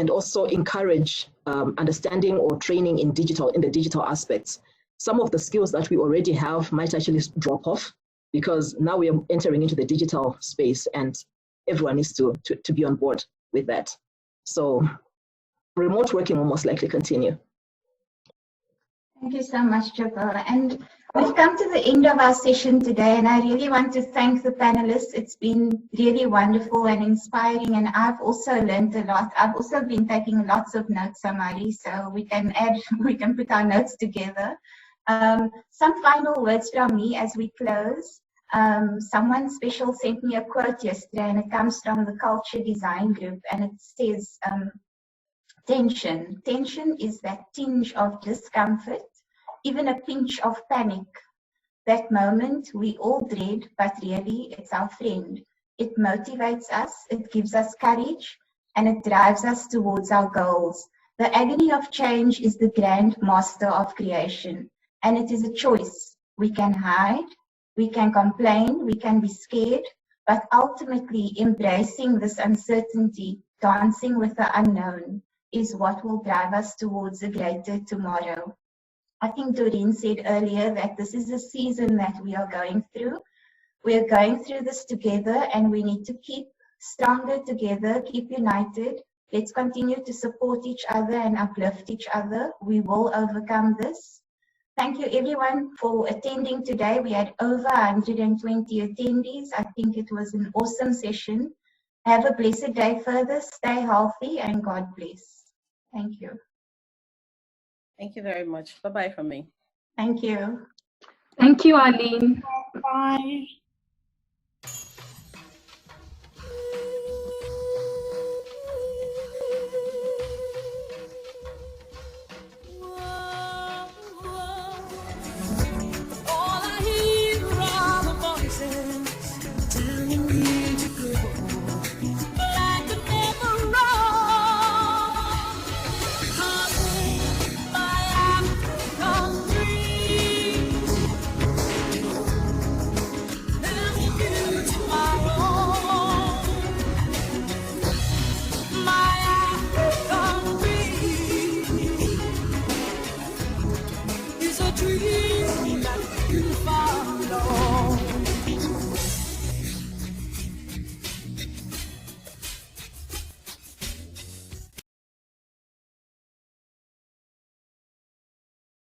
also encourage understanding or training in the digital aspects. Some of the skills that we already have might actually drop off because now we are entering into the digital space, and everyone needs to be on board with that. So remote working will most likely continue. Thank you so much, Chipo. And we've come to the end of our session today, and I really want to thank the panelists. It's been really wonderful and inspiring, and I've also learned a lot. I've also been taking lots of notes, Samari, so we can put our notes together. Some final words from me as we close. Someone special sent me a quote yesterday, and it comes from the Culture Design Group, and it says, tension. Tension is that tinge of discomfort, even a pinch of panic. That moment we all dread, but really it's our friend. It motivates us, it gives us courage, and it drives us towards our goals. The agony of change is the grand master of creation, and it is a choice. We can hide, we can complain, we can be scared, but ultimately embracing this uncertainty, dancing with the unknown, is what will drive us towards a greater tomorrow. I think Dorine said earlier that this is a season that we are going through. We are going through this together, and we need to keep stronger together, keep united. Let's continue to support each other and uplift each other. We will overcome this. Thank you everyone for attending today. We had over 120 attendees. I think it was an awesome session. Have a blessed day further. Stay healthy, and God bless. Thank you. Thank you very much. Bye-bye from me. Thank you. Thank you, Arlene. Bye.